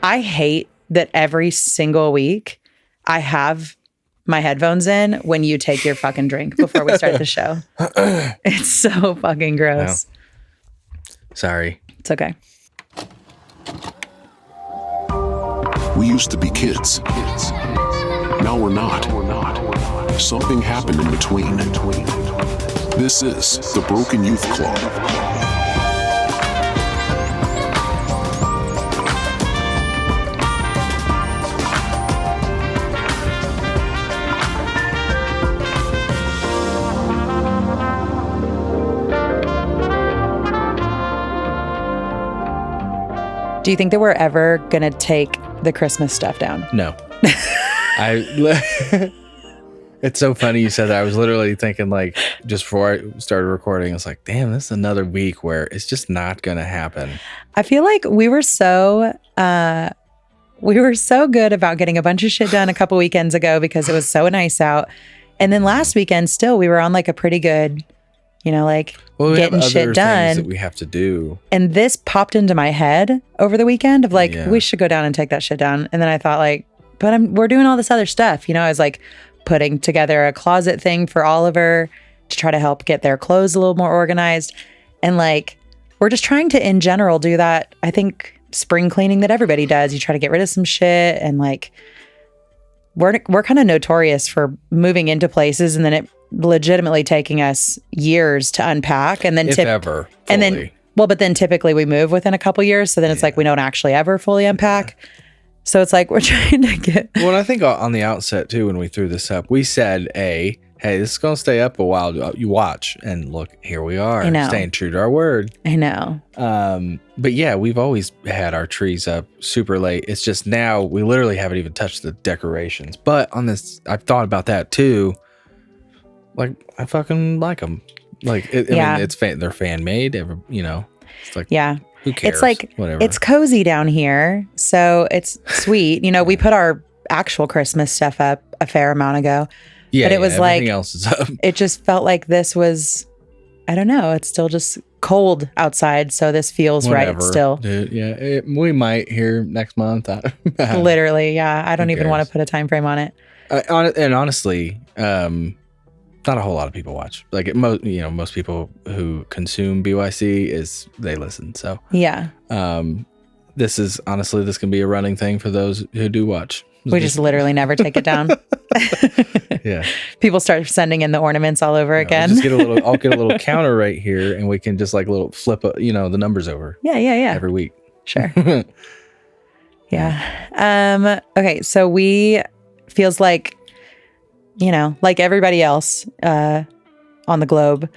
I hate that every single week I have my headphones in when you take your fucking drink before we start the show. It's so fucking gross. Wow. Sorry. It's okay. We used to be kids. Now we're not. Something happened in between. This is the Broken Youth Club. Do you think that we're ever going to take the Christmas stuff down? No. It's so funny you said that. I was literally thinking, like, just before I started recording, I was like, damn, this is another week where it's just not going to happen. I feel like we were so good about getting a bunch of shit done a couple weekends ago because it was so nice out. And then last weekend, still, we were on like a pretty good, getting shit done. That we have to do. And this popped into my head over the weekend of like, we should go down and take that shit down. And then I thought like, but we're doing all this other stuff. I was like putting together a closet thing for Oliver to try to help get their clothes a little more organized. And like, we're just trying to, in general, do that. I think spring cleaning that everybody does. You try to get rid of some shit, and like, we're kind of notorious for moving into places and then it legitimately taking us years to unpack, and then but then typically we move within a couple years, so then it's like we don't actually ever fully unpack. So it's like we're trying to get. Well, I think on the outset too, when we threw this up, we said, hey, this is gonna stay up a while. You watch, and look, here we are, staying true to our word. I know. But yeah, we've always had our trees up super late. It's just now we literally haven't even touched the decorations. But on this, I've thought about that too. Like, I fucking like them. Like, I mean, it's they're fan made. It's like, who cares? It's like, whatever. It's cozy down here, so it's sweet. We put our actual Christmas stuff up a fair amount ago. Yeah, but it was like, else is up. It just felt like this was, I don't know. It's still just cold outside, so this feels right still. Dude, yeah, we might here next month. Literally, yeah. I don't even want to put a time frame on it. And honestly, not a whole lot of people watch. Like most people who consume BYC they listen. So yeah, this can be a running thing for those who do watch. We just literally never take it down. Yeah, people start sending in the ornaments all over again. I'll get a little counter right here, and we can just like little flip, the numbers over. Yeah. Every week. Sure. Yeah. Okay. So we feels like, like everybody else on the globe,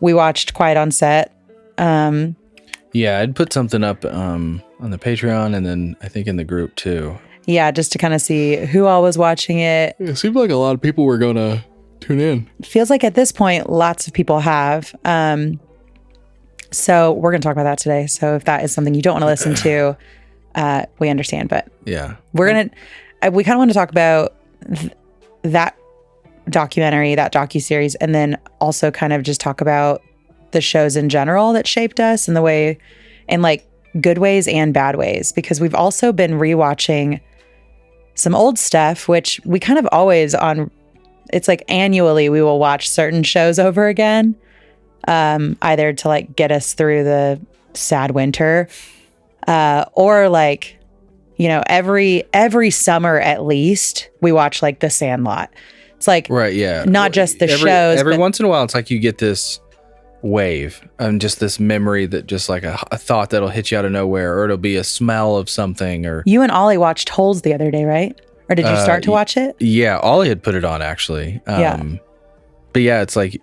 we watched Quiet on Set. Yeah, I'd put something up on the Patreon, and then I think in the group too. Yeah, just to kind of see who all was watching it. It seemed like a lot of people were going to tune in. Feels like at this point, lots of people have. So we're going to talk about that today. So if that is something you don't want to listen to, we understand. But yeah, we kind of want to talk about that documentary, that docuseries, and then also kind of just talk about the shows in general that shaped us in the way, in like good ways and bad ways, because we've also been rewatching some old stuff, which we kind of always it's like annually we will watch certain shows over again, either to like get us through the sad winter, or like, every summer at least we watch like The Sandlot. It's like, right, yeah, not just the shows. Every once in a while, it's like you get this wave and just this memory that just like a thought that'll hit you out of nowhere, or it'll be a smell of something. Or you and Ollie watched Holes the other day, right? Or did you start to watch it? Yeah, Ollie had put it on actually. But yeah, it's like,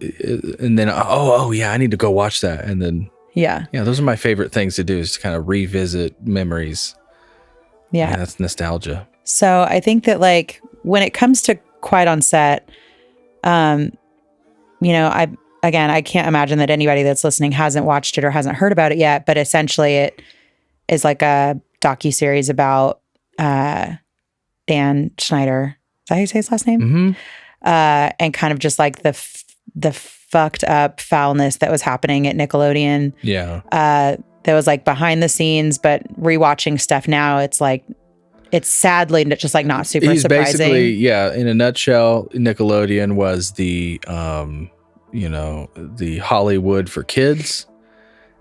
and then I need to go watch that, and then those are my favorite things to do, is to kind of revisit memories. Yeah, that's nostalgia. So I think that like when it comes to Quiet on Set, I can't imagine that anybody that's listening hasn't watched it or hasn't heard about it yet, but essentially it is like a docuseries about Dan Schneider. Is that how you say his last name? Mm-hmm. And kind of just like the fucked up foulness that was happening at Nickelodeon. Yeah. That was like behind the scenes, but rewatching stuff now, it's like it's sadly just like not super He's surprising. basically, in a nutshell, Nickelodeon was the, the Hollywood for kids.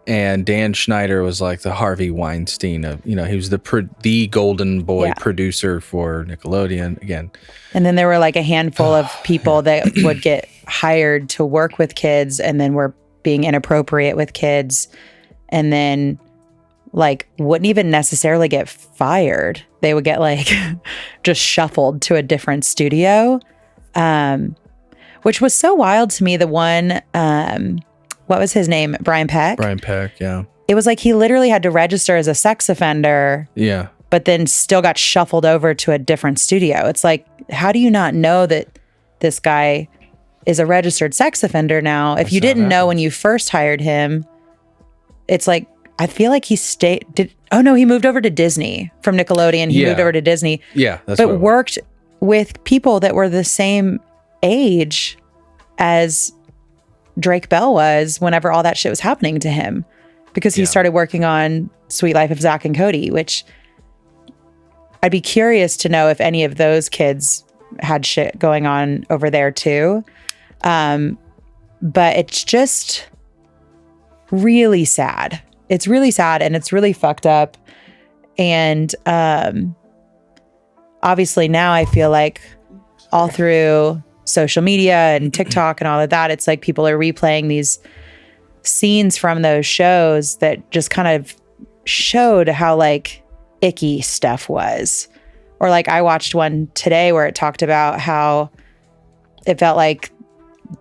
And Dan Schneider was like the Harvey Weinstein of, he was the golden boy producer for Nickelodeon again. And then there were like a handful of people that would get hired to work with kids and then were being inappropriate with kids and then like wouldn't even necessarily get fired. They would get like just shuffled to a different studio, which was so wild to me. The one, what was his name? Brian Peck? Brian Peck, yeah. It was like he literally had to register as a sex offender. Yeah. But then still got shuffled over to a different studio. It's like, how do you not know that this guy is a registered sex offender now? If you didn't know when you first hired him, it's like, I feel like he he moved over to Disney from Nickelodeon. He moved over to Disney. Yeah, that's but worked with people that were the same age as Drake Bell was whenever all that shit was happening to him, because he started working on Sweet Life of Zach and Cody, which I'd be curious to know if any of those kids had shit going on over there too. But it's just really sad. It's really sad and it's really fucked up. And obviously now I feel like all through social media and TikTok and all of that, it's like people are replaying these scenes from those shows that just kind of showed how like icky stuff was. Or like I watched one today where it talked about how it felt like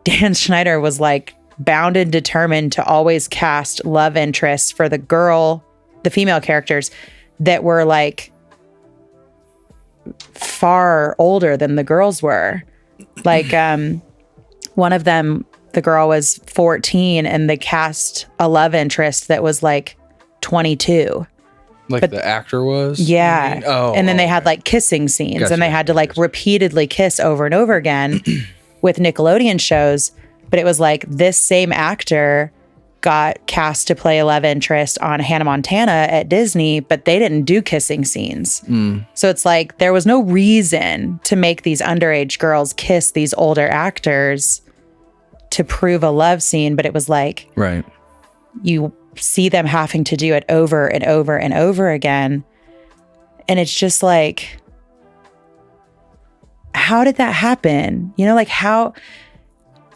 Dan Schneider was like bound and determined to always cast love interests for the female characters that were like far older than the girls were. Like one of them, the girl was 14 and they cast a love interest that was like 22. Like the actor was? Yeah. Oh, and then they had like kissing scenes and they had to like repeatedly kiss over and over again with Nickelodeon shows. But it was like this same actor got cast to play a love interest on Hannah Montana at Disney, but they didn't do kissing scenes. So it's like there was no reason to make these underage girls kiss these older actors to prove a love scene. But it was like, right, you see them having to do it over and over and over again. And it's just like, how did that happen? Like how,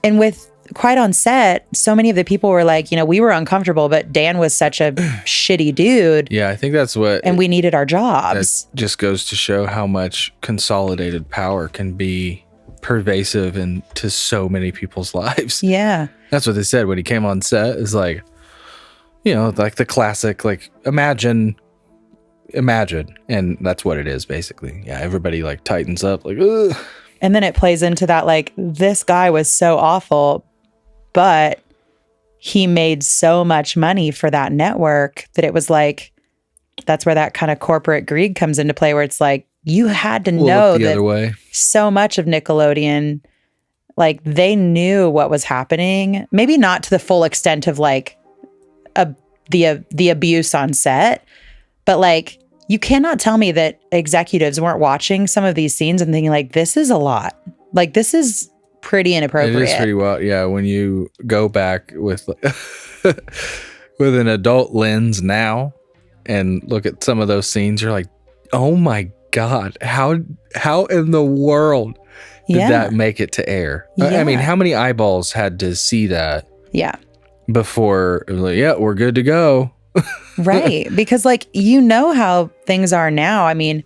and with Quiet on Set, so many of the people were like, we were uncomfortable, but Dan was such a shitty dude. Yeah, I think that's what... And we needed our jobs. That just goes to show how much consolidated power can be pervasive into so many people's lives. Yeah. That's what they said when he came on set, is like, like the classic, like, imagine. And that's what it is, basically. Yeah, everybody like tightens up, like, ugh. And then it plays into that, like, this guy was so awful, but he made so much money for that network that it was like, that's where that kind of corporate greed comes into play, where it's like, you had to know that so much of Nickelodeon, like, they knew what was happening. Maybe not to the full extent of like the abuse on set, but like, you cannot tell me that executives weren't watching some of these scenes and thinking like, this is a lot. Like, this is pretty inappropriate. It is pretty well. Yeah. When you go back with with an adult lens now and look at some of those scenes, you're like, oh my God, how in the world did that make it to air? Yeah. I mean, how many eyeballs had to see that? Yeah. Before it was like, yeah, we're good to go. Right. Because like, how things are now. I mean,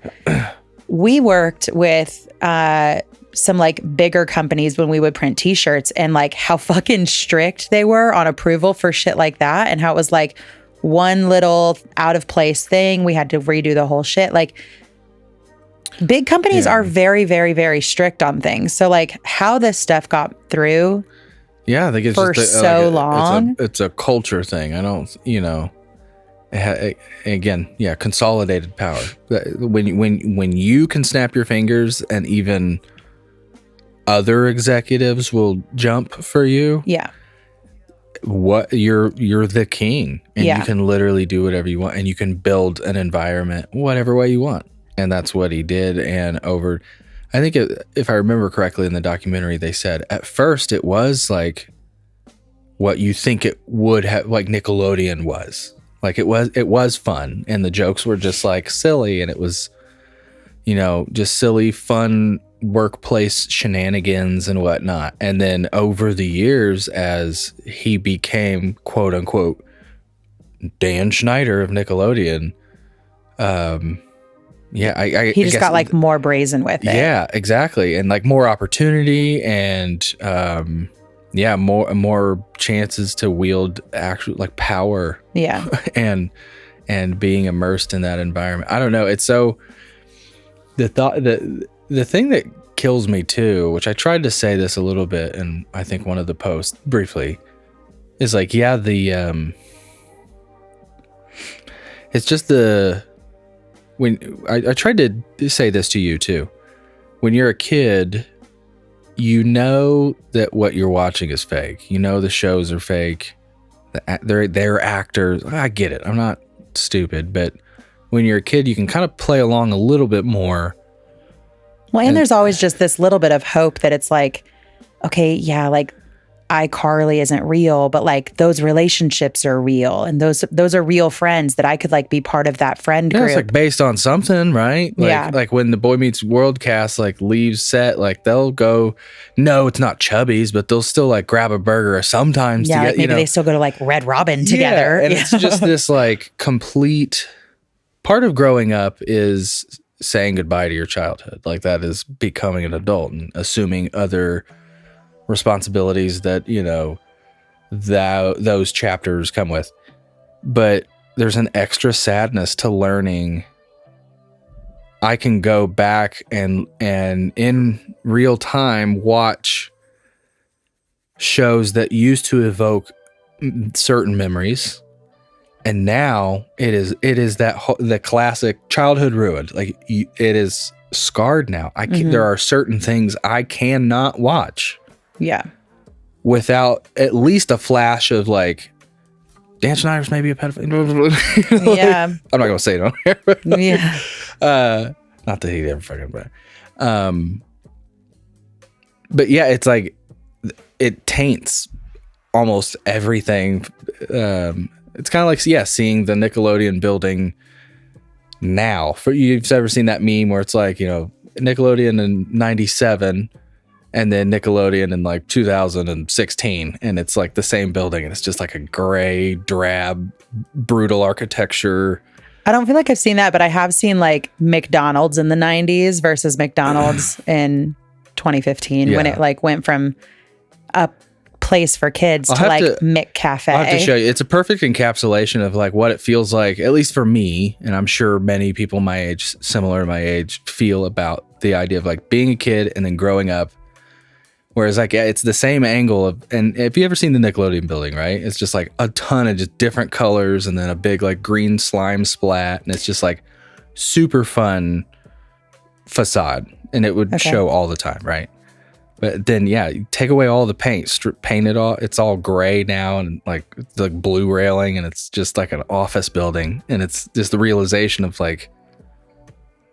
we worked with some like bigger companies when we would print t-shirts, and like how fucking strict they were on approval for shit like that, and how it was like one little out of place thing, we had to redo the whole shit. Like, big companies are very, very, very strict on things. So like how this stuff got through for so long. It's a culture thing. I don't, again, consolidated power. When you can snap your fingers and even other executives will jump for you. Yeah. What you're the king, and you can literally do whatever you want, and you can build an environment whatever way you want. and that's what he did. And I think if I remember correctly in the documentary, they said at first it was like what you think it would have, like Nickelodeon was. Like it was fun, and the jokes were just like silly, and it was, just silly, fun workplace shenanigans and whatnot. And then over the years, as he became quote unquote Dan Schneider of Nickelodeon, he just got like more brazen with it. Yeah, exactly. And like more opportunity and more chances to wield actual like power. Yeah. and being immersed in that environment. I don't know. It's so the thing that kills me too, which I tried to say this a little bit and I think one of the posts briefly, is like, it's just when I tried to say this to you too. When you're a kid, you know that what you're watching is fake. You know the shows are fake. They're actors. I get it. I'm not stupid, but when you're a kid, you can kind of play along a little bit more. Well, and there's always just this little bit of hope that it's like, okay, yeah, like iCarly isn't real, but like those relationships are real, and those are real friends that I could like be part of that friend group. It's like based on something, right? Like when the Boy Meets World cast like leaves set, like they'll go, no, it's not Chubby's, but they'll still like grab a burger sometimes. Yeah, to get, like maybe they still go to like Red Robin together. And it's just this like complete part of growing up is saying goodbye to your childhood. Like that is becoming an adult and assuming other responsibilities that those chapters come with. But there's an extra sadness to learning I can go back and in real time watch shows that used to evoke certain memories, and now it is the classic childhood ruined. Like it is scarred now. There are certain things I cannot watch. Yeah. Without at least a flash of like, Dan Schneider's maybe a pedophile. Yeah. I'm not going to say it on here. Yeah. Not that he'd ever fucking, but yeah, it's like, it taints almost everything. It's kind of like, seeing the Nickelodeon building now. You've ever seen that meme where it's like, Nickelodeon in 97 and then Nickelodeon in like 2016, and it's like the same building, and it's just like a gray, drab, brutal architecture. I don't feel like I've seen that, but I have seen like McDonald's in the 90s versus McDonald's in 2015 when it like went from a place for kids to like McCafe. I'll have to show you. It's a perfect encapsulation of like what it feels like, at least for me, and I'm sure many people my age, similar to my age, feel about the idea of like being a kid and then growing up. Whereas like it's the same angle of, and if you ever seen the Nickelodeon building, right? It's just like a ton of just different colors and then a big like green slime splat, and it's just like super fun facade, and it would show all the time, right? But then you take away all the paint, paint it all. It's all gray now, and like it's like blue railing, and it's just like an office building, and it's just the realization of like,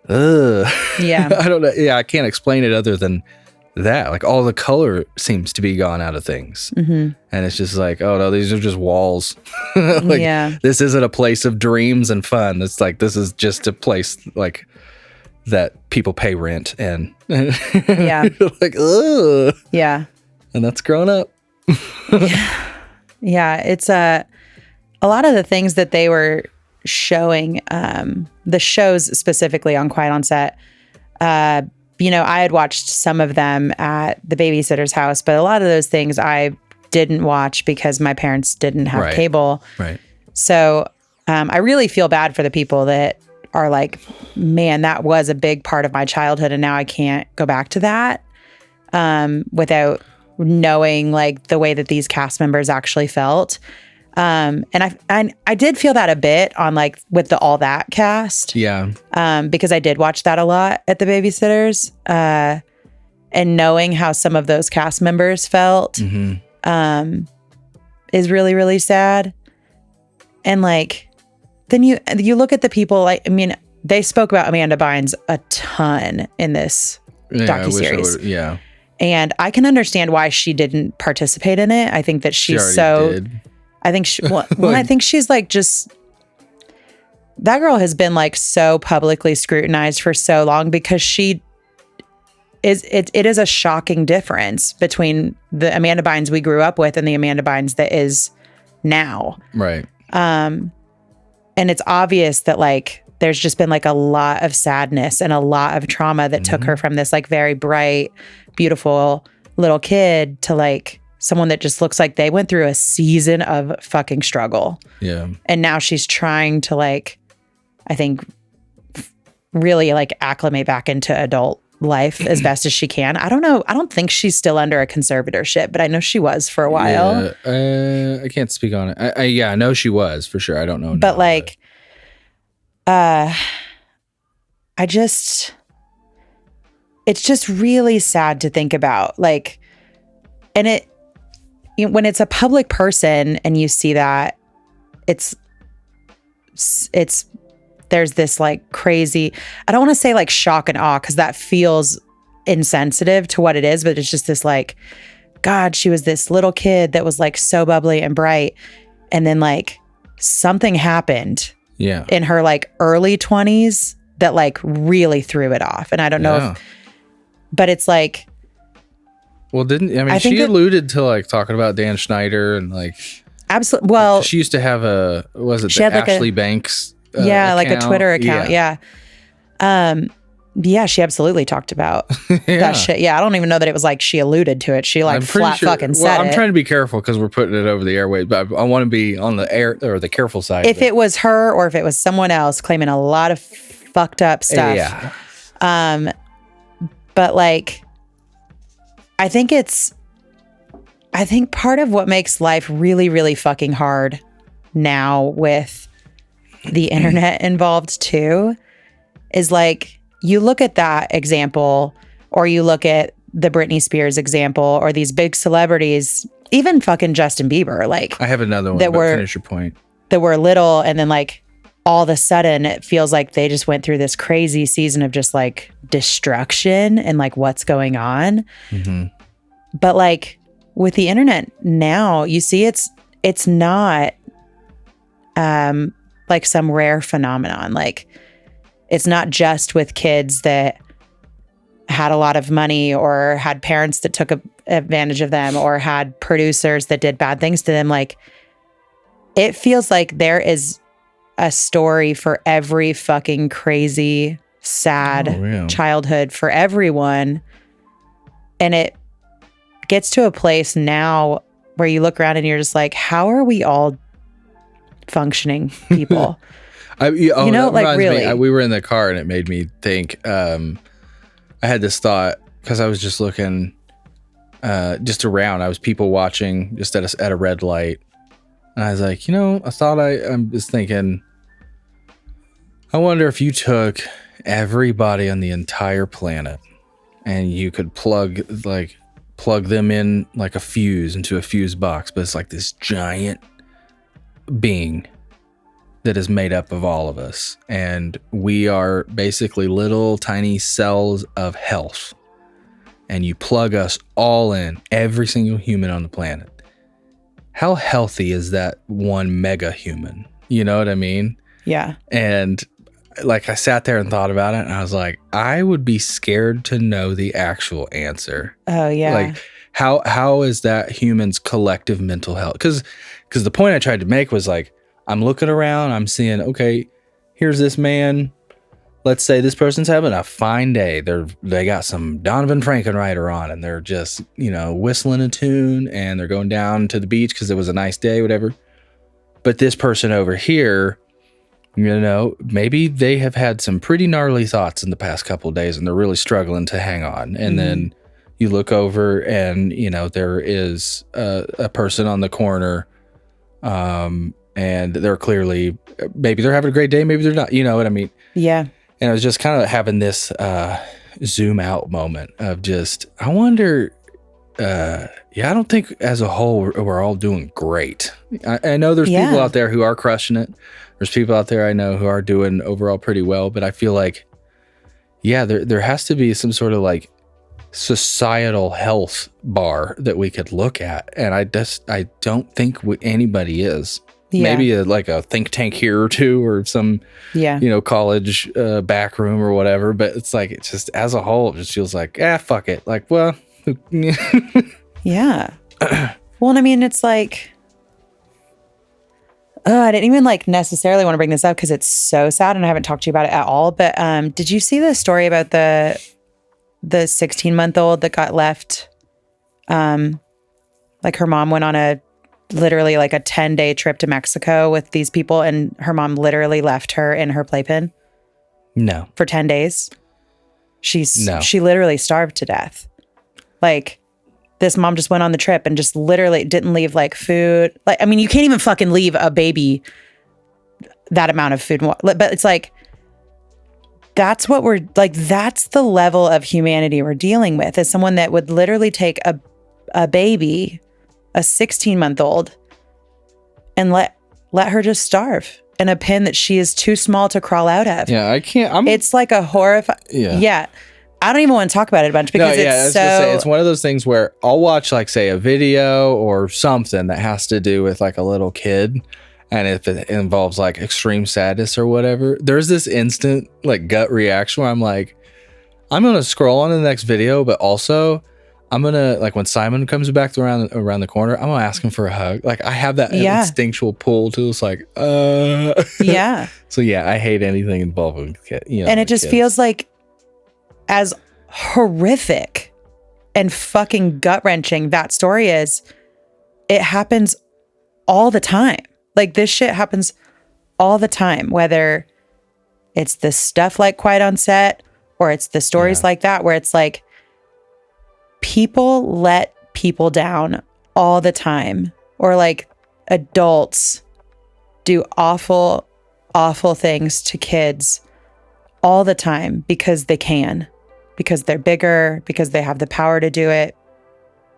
yeah. I don't know. Yeah, I can't explain it other than that. Like all the color seems to be gone out of things, and it's just like, oh no, these are just walls. This isn't a place of dreams and fun. It's like, this is just a place like that people pay rent and like, ugh. Yeah. And that's grown up. Yeah. It's a lot of the things that they were showing, the shows specifically on Quiet on Set, I had watched some of them at the babysitter's house, but a lot of those things I didn't watch because my parents didn't have cable. Right. So I really feel bad for the people that are like, man, that was a big part of my childhood, and now I can't go back to that without knowing like the way that these cast members actually felt. And I did feel that a bit on like with the All That cast. Yeah. Because I did watch that a lot at the babysitters. And knowing how some of those cast members felt is really, really sad. And like, then you look at the people, like, I mean, they spoke about Amanda Bynes a ton in this docuseries. Yeah. And I can understand why she didn't participate in it. I think that she's did. I think I think she's like just, that girl has been like so publicly scrutinized for so long because she is, it is a shocking difference between the Amanda Bynes we grew up with and the Amanda Bynes that is now. Right. And it's obvious that like, there's just been like a lot of sadness and a lot of trauma that took her from this like very bright, beautiful little kid to like someone that just looks like they went through a season of fucking struggle. Yeah. And now she's trying to like, I think really like acclimate back into adult life as best as she can. I don't know. I don't think she's still under a conservatorship, but I know she was for a while. Yeah, I can't speak on it. I know she was for sure. I don't know. But like, it's just really sad to think about. Like, and when it's a public person and you see that, it's there's this like crazy, I don't want to say like shock and awe because that feels insensitive to what it is, but it's just this like, God, she was this little kid that was like so bubbly and bright. And then like something happened in her like early 20s that like really threw it off. And I don't know but it's like, well, she alluded to like talking about Dan Schneider and like, absolutely. Well, she used to have Ashley Banks account. Like a Twitter account. Yeah, she absolutely talked about that shit. Yeah, I don't even know that it was like she alluded to it. She like fucking said it. I'm trying to be careful because we're putting it over the airwaves, but I want to be on the air or the careful side. If it was her or if it was someone else claiming a lot of fucked up stuff. Yeah. But like, I think part of what makes life really, really fucking hard now with the internet involved too is like, you look at that example or you look at the Britney Spears example or these big celebrities, even fucking Justin Bieber. Like, I have another one, but finish your point. That were little and then like all of a sudden it feels like they just went through this crazy season of just like destruction and like what's going on. Mm-hmm. But like with the internet now, you see it's not like some rare phenomenon. Like, it's not just with kids that had a lot of money or had parents that took advantage of them or had producers that did bad things to them. Like, it feels like there is a story for every fucking crazy, sad childhood for everyone. And it gets to a place now where you look around and you're just like, how are we all functioning people? Like really. We were in the car and it made me think, I had this thought because I was just looking just around. I was people watching just at a red light. And I was like, I was thinking, I wonder if you took everybody on the entire planet and you could plug them in like a fuse into a fuse box, but it's like this giant being that is made up of all of us. And we are basically little tiny cells of health. And you plug us all in, every single human on the planet. How healthy is that one mega human? You know what I mean? Yeah. And like I sat there and thought about it and I was like, I would be scared to know the actual answer. Oh yeah. Like how is that human's collective mental health? Because the point I tried to make was like, I'm looking around, I'm seeing, okay, here's this man. Let's say this person's having a fine day. They got some Donovan Frankenreiter on and they're just, whistling a tune and they're going down to the beach because it was a nice day, whatever. But this person over here, maybe they have had some pretty gnarly thoughts in the past couple of days and they're really struggling to hang on. And then you look over and, there is a person on the corner, and they're clearly, maybe they're having a great day, maybe they're not, you know what I mean? Yeah. And I was just kind of having this zoom out moment of just, I wonder I don't think as a whole we're all doing great. I know there's people out there who are crushing it. There's people out there I know who are doing overall pretty well, but I feel like, there has to be some sort of like societal health bar that we could look at. And I don't think anybody is. Maybe like a think tank here or two, or some, college back room or whatever. But it's like, it's just as a whole, it just feels like, fuck it. Like, well, yeah. Well, and I mean, it's like, I didn't even like necessarily want to bring this up because it's so sad and I haven't talked to you about it at all. But did you see the story about the 16-month-old that got left? Like her mom went on literally like a 10-day trip to Mexico with these people, and her mom literally left her in her playpen. No. For 10 days. She literally starved to death. Like, this mom just went on the trip and just literally didn't leave like food. Like, I mean, you can't even fucking leave a baby that amount of food. But it's like, that's what we're like, that's the level of humanity we're dealing with, is someone that would literally take a baby, a 16-month-old, and let her just starve in a pen that she is too small to crawl out of. Yeah, I can't. It's like a horrifying. Yeah. I don't even want to talk about it a bunch because it's one of those things where I'll watch like, say, a video or something that has to do with like a little kid. And if it involves like extreme sadness or whatever, there's this instant like gut reaction where I'm like, I'm going to scroll on to the next video, but also I'm going to, like, when Simon comes back around the corner, I'm going to ask him for a hug. Like, I have that instinctual pull to just like, Yeah. So yeah, I hate anything involving kids. And it just feels like, as horrific and fucking gut-wrenching that story is, it happens all the time. Like, this shit happens all the time, whether it's the stuff like Quiet on Set or it's the stories like that, where it's like, people let people down all the time, or like adults do awful, awful things to kids all the time because they can, because they're bigger, because they have the power to do it,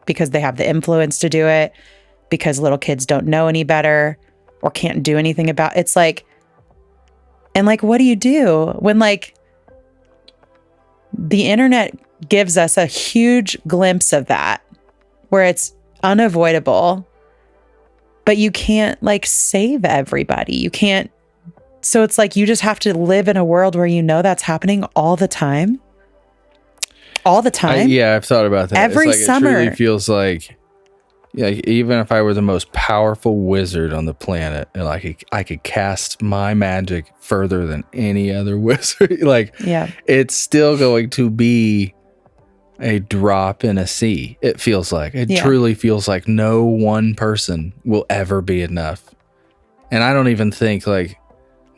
because they have the influence to do it, because little kids don't know any better or can't do anything about it. It's like, and like, what do you do when like the internet gives us a huge glimpse of that, where it's unavoidable, but you can't like save everybody. You can't. So it's like, you just have to live in a world where you know that's happening all the time. All the time. I've thought about that. Every summer. It truly feels like, even if I were the most powerful wizard on the planet, and I could cast my magic further than any other wizard, it's still going to be a drop in a sea. It feels like it truly feels like no one person will ever be enough. And I don't even think like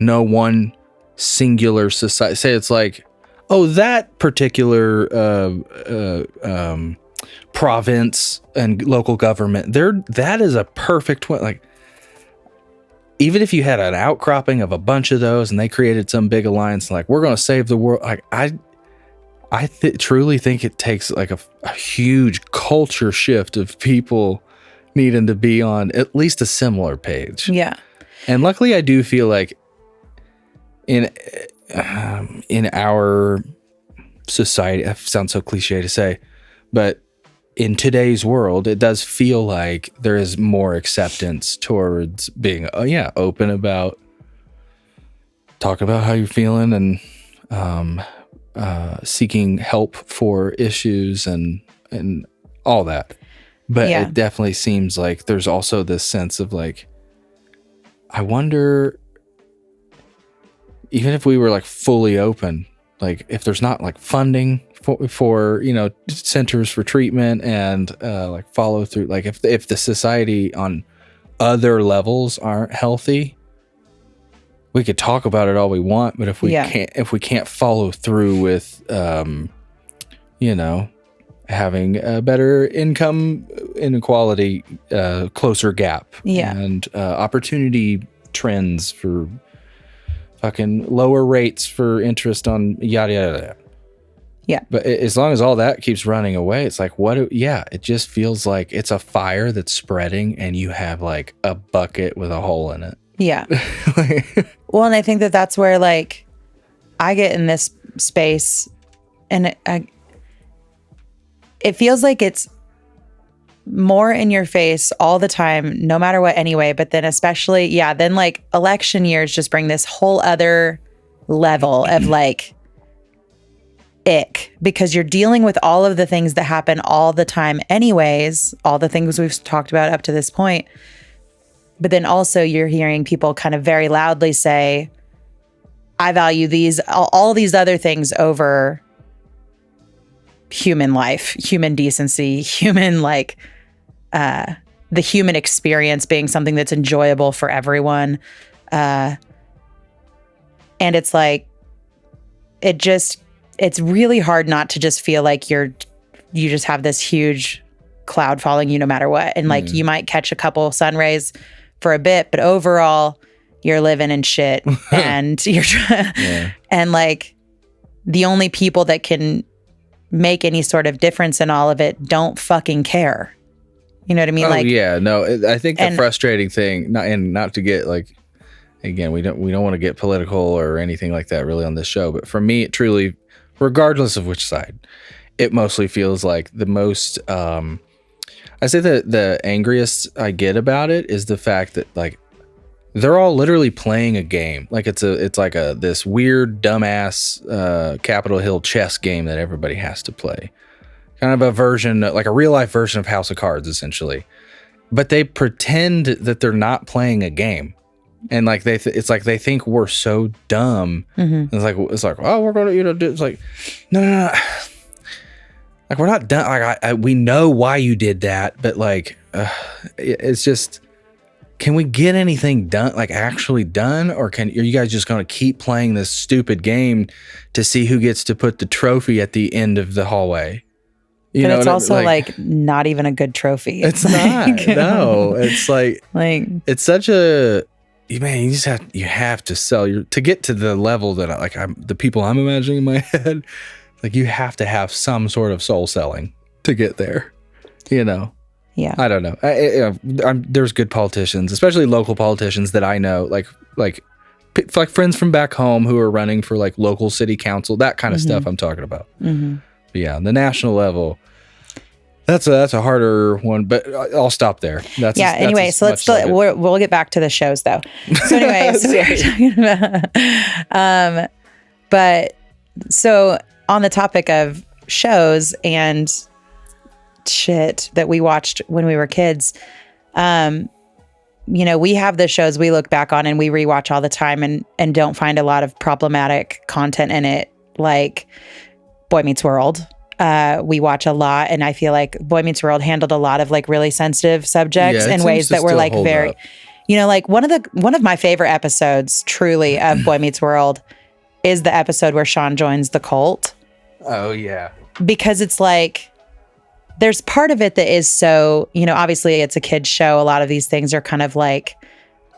no one singular society, say it's like, oh, that particular province and local government, that is a perfect one. Like, even if you had an outcropping of a bunch of those and they created some big alliance, like, we're going to save the world. Like, I truly think it takes like a huge culture shift of people needing to be on at least a similar page. Yeah. And luckily I do feel like in our society, it sounds so cliche to say, but in today's world, it does feel like there is more acceptance towards being, open about, talk about how you're feeling, and seeking help for issues and all that. But it definitely seems like there's also this sense of like, I wonder, even if we were like fully open, like if there's not like funding for centers for treatment and like follow through, like if the society on other levels aren't healthy, we could talk about it all we want, but if we can't follow through with having a better income inequality, closer gap, and opportunity trends for fucking lower rates for interest on yada yada yada. Yeah. But as long as all that keeps running away, it's like, it just feels like it's a fire that's spreading and you have like a bucket with a hole in it. Yeah. Well, and I think that that's where like I get in this space and it feels like it's more in your face all the time, no matter what anyway. But then especially, then like election years just bring this whole other level of like ick, because you're dealing with all of the things that happen all the time anyways, all the things we've talked about up to this point. But then also you're hearing people kind of very loudly say, I value all these other things over human life, human decency, human like the human experience being something that's enjoyable for everyone. And it's like, it's really hard not to just feel like you just have this huge cloud following you no matter what. And like you might catch a couple sun rays for a bit, but overall you're living in shit and you're and like the only people that can make any sort of difference in all of it don't fucking care. You know what I mean? I think the frustrating thing, not to get like, again, we don't want to get political or anything like that really on this show, but for me, it truly, regardless of which side, it mostly feels like the most, I say that the angriest I get about it is the fact that like they're all literally playing a game. Like it's like this weird dumbass Capitol Hill chess game that everybody has to play. Kind of a version, like a real life version of House of Cards, essentially. But they pretend that they're not playing a game. And like it's like they think we're so dumb. Mm-hmm. It's like, oh, we're going to, do it's like, no. Like we're not done. Like we know why you did that, but like it's just, can we get anything done? Like actually done, or are you guys just going to keep playing this stupid game to see who gets to put the trophy at the end of the hallway? But it's also like not even a good trophy. It's not. No, it's like it's such a. Man, you have to sell to get to the level that the people I'm imagining in my head, like you have to have some sort of soul selling to get there, Yeah. I don't know. There's good politicians, especially local politicians that I know, like friends from back home who are running for like local city council, that kind of stuff I'm talking about. Mm-hmm. But yeah, on the national level, that's a harder one, but I'll stop there. Anyway, so we'll get back to the shows though. So anyway, so we were talking about, but so on the topic of shows and shit that we watched when we were kids, we have the shows we look back on and we rewatch all the time and don't find a lot of problematic content in it, like Boy Meets World. We watch a lot, and I feel like Boy Meets World handled a lot of like really sensitive subjects in ways that were like very, like one of my favorite episodes truly of Boy Meets World is the episode where Sean joins the cult. Oh yeah. Because it's like, there's part of it that is so, obviously it's a kid's show. A lot of these things are kind of like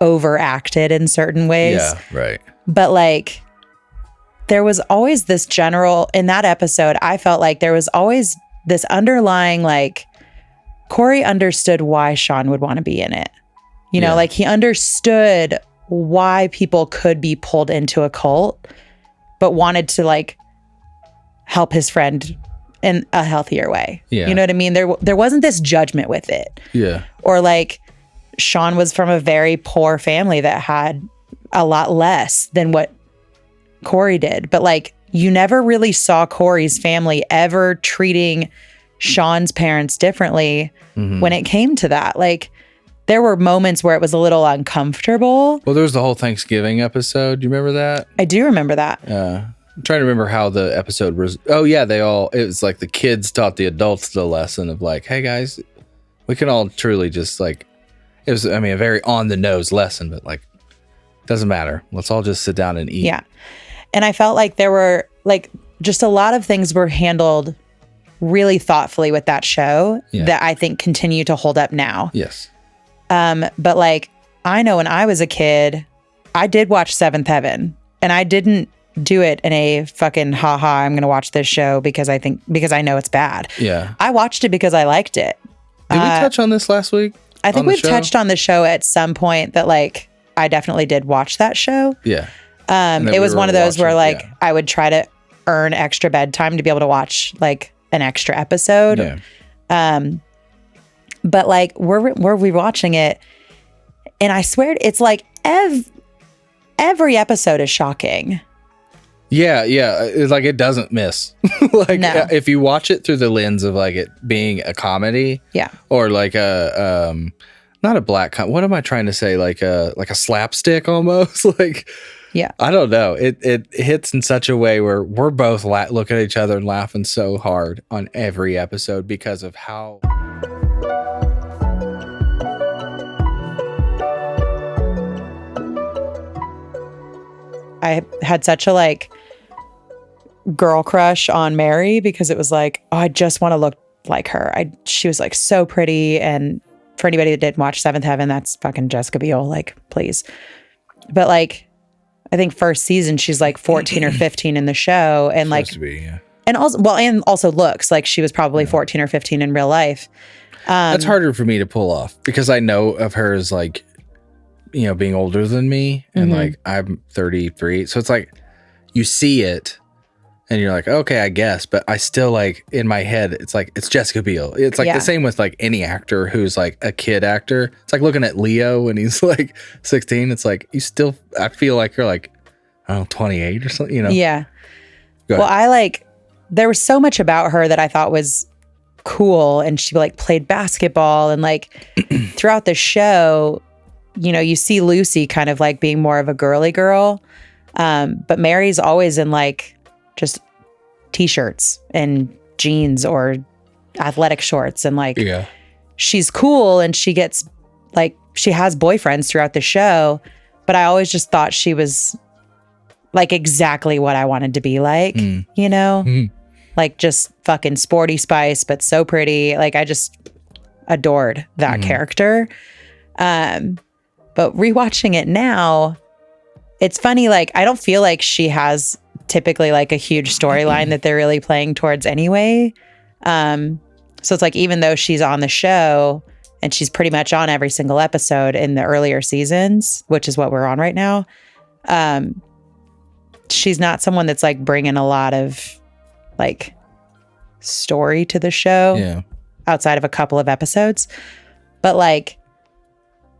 overacted in certain ways. Yeah, right. But like, there was always this in that episode, I felt like there was always this underlying, like, Corey understood why Sean would want to be in it. Like he understood why people could be pulled into a cult, but wanted to like help his friend in a healthier way. Yeah. You know what I mean? There wasn't this judgment with it. Yeah. Or like Sean was from a very poor family that had a lot less than what Corey did, but like you never really saw Corey's family ever treating Sean's parents differently when it came to that. Like there were moments where it was a little uncomfortable. Well, there was the whole Thanksgiving episode. Do you remember that? I do remember that. I'm trying to remember how the episode was. Oh yeah, it was like the kids taught the adults the lesson of like, hey guys, we can all truly just like, it was, a very on the nose lesson, but like, doesn't matter. Let's all just sit down and eat. Yeah. And I felt like there were like just a lot of things were handled really thoughtfully with that show that I think continue to hold up now. Yes. But like, I know when I was a kid, I did watch Seventh Heaven and I didn't do it in a fucking haha, I'm going to watch this show because I know it's bad. Yeah. I watched it because I liked it. Did we touch on this last week? I think we've touched on the show at some point that like I definitely did watch that show. Yeah. It was one of those where like I would try to earn extra bedtime to be able to watch like an extra episode. Yeah. But like we're rewatching it, and I swear it's like every episode is shocking. Yeah, it's like it doesn't miss. Like No. If you watch it through the lens of like it being a comedy, Yeah. or like a not a what am I trying to say? Like a slapstick almost. Like, yeah, I don't know. It hits in such a way where we're both looking at each other and laughing so hard on every episode because of how. I had such a like girl crush on Mary because it was like, oh, I just want to look like her. She was like so pretty, and for anybody that didn't watch Seventh Heaven, that's fucking Jessica Biel, like, please. But like, I think first season she's like 14 or 15 in the show, and like, and also looks like she was probably 14 or 15 in real life. That's harder for me to pull off because I know of her as like, you know, being older than me, and like I'm 33, so it's like you see it and you're like, okay, I guess, but I still like in my head it's like it's Jessica Biel. It's like the same with like any actor who's like a kid actor. It's like looking at Leo when he's like 16. It's like you still, I feel like you're like, I don't know, 28 or something, you know? Yeah. Well, there was so much about her that I thought was cool, and she like played basketball, and like throughout the show, you know, you see Lucy kind of like being more of a girly girl. But Mary's always in like just t-shirts and jeans or athletic shorts. And like, she's cool, and she gets like, she has boyfriends throughout the show, but I always just thought she was like exactly what I wanted to be like, you know, like just fucking sporty spice, but so pretty. Like I just adored that character. But rewatching it now, it's funny. Like, I don't feel like she has typically like a huge storyline that they're really playing towards anyway. So it's like, even though she's on the show and she's pretty much on every single episode in the earlier seasons, which is what we're on right now, she's not someone that's like bringing a lot of like story to the show outside of a couple of episodes. But like,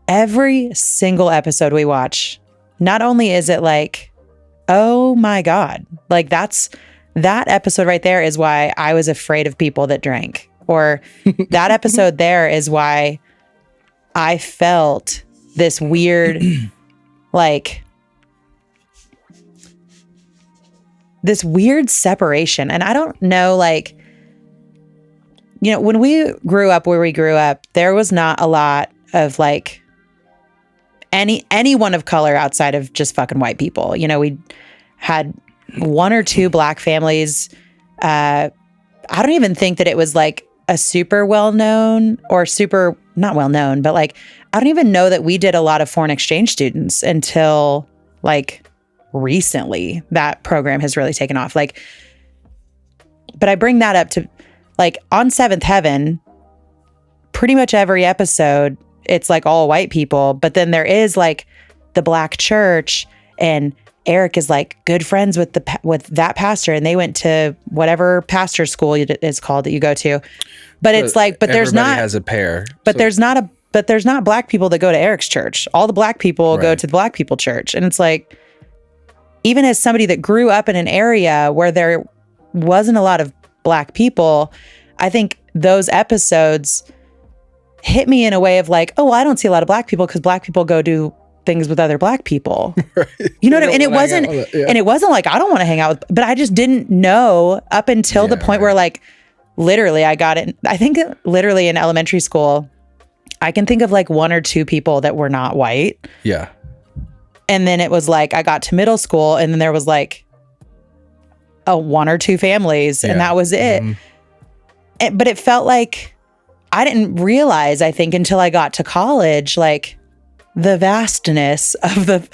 every single episode we watch, not only is it like, oh my God, like that episode right there is why I was afraid of people that drank. Or that episode there is why I felt this weird, like, this weird separation. And I don't know, like, you know, when we grew up where we grew up, there was not a lot of like, anyone of color outside of just fucking white people. You know, we had one or two black families. I don't even think that it was like a super well-known or super not well-known, but like, I don't even know that we did a lot of foreign exchange students until like recently. That program has really taken off. Like, but I bring that up to like on Seventh Heaven, pretty much every episode, it's like all white people, but then there is like the black church, and Eric is like good friends with that pastor, and they went to whatever pastor school is called that you go to. But it's like, but there's not has a pair, but there's not black people that go to Eric's church. All the black people go to the black people church. And it's like, even as somebody that grew up in an area where there wasn't a lot of black people, I think those episodes hit me in a way of like, oh, well, I don't see a lot of black people because black people go do things with other black people. You know what I mean? And it wasn't like, I don't want to hang out with, but I just didn't know up until the point where like, literally I got it. I think literally in elementary school, I can think of like one or two people that were not white. Yeah. And then it was like, I got to middle school, and then there was like one or two families, and that was it. But it felt like, I didn't realize, I think, until I got to college, like the vastness of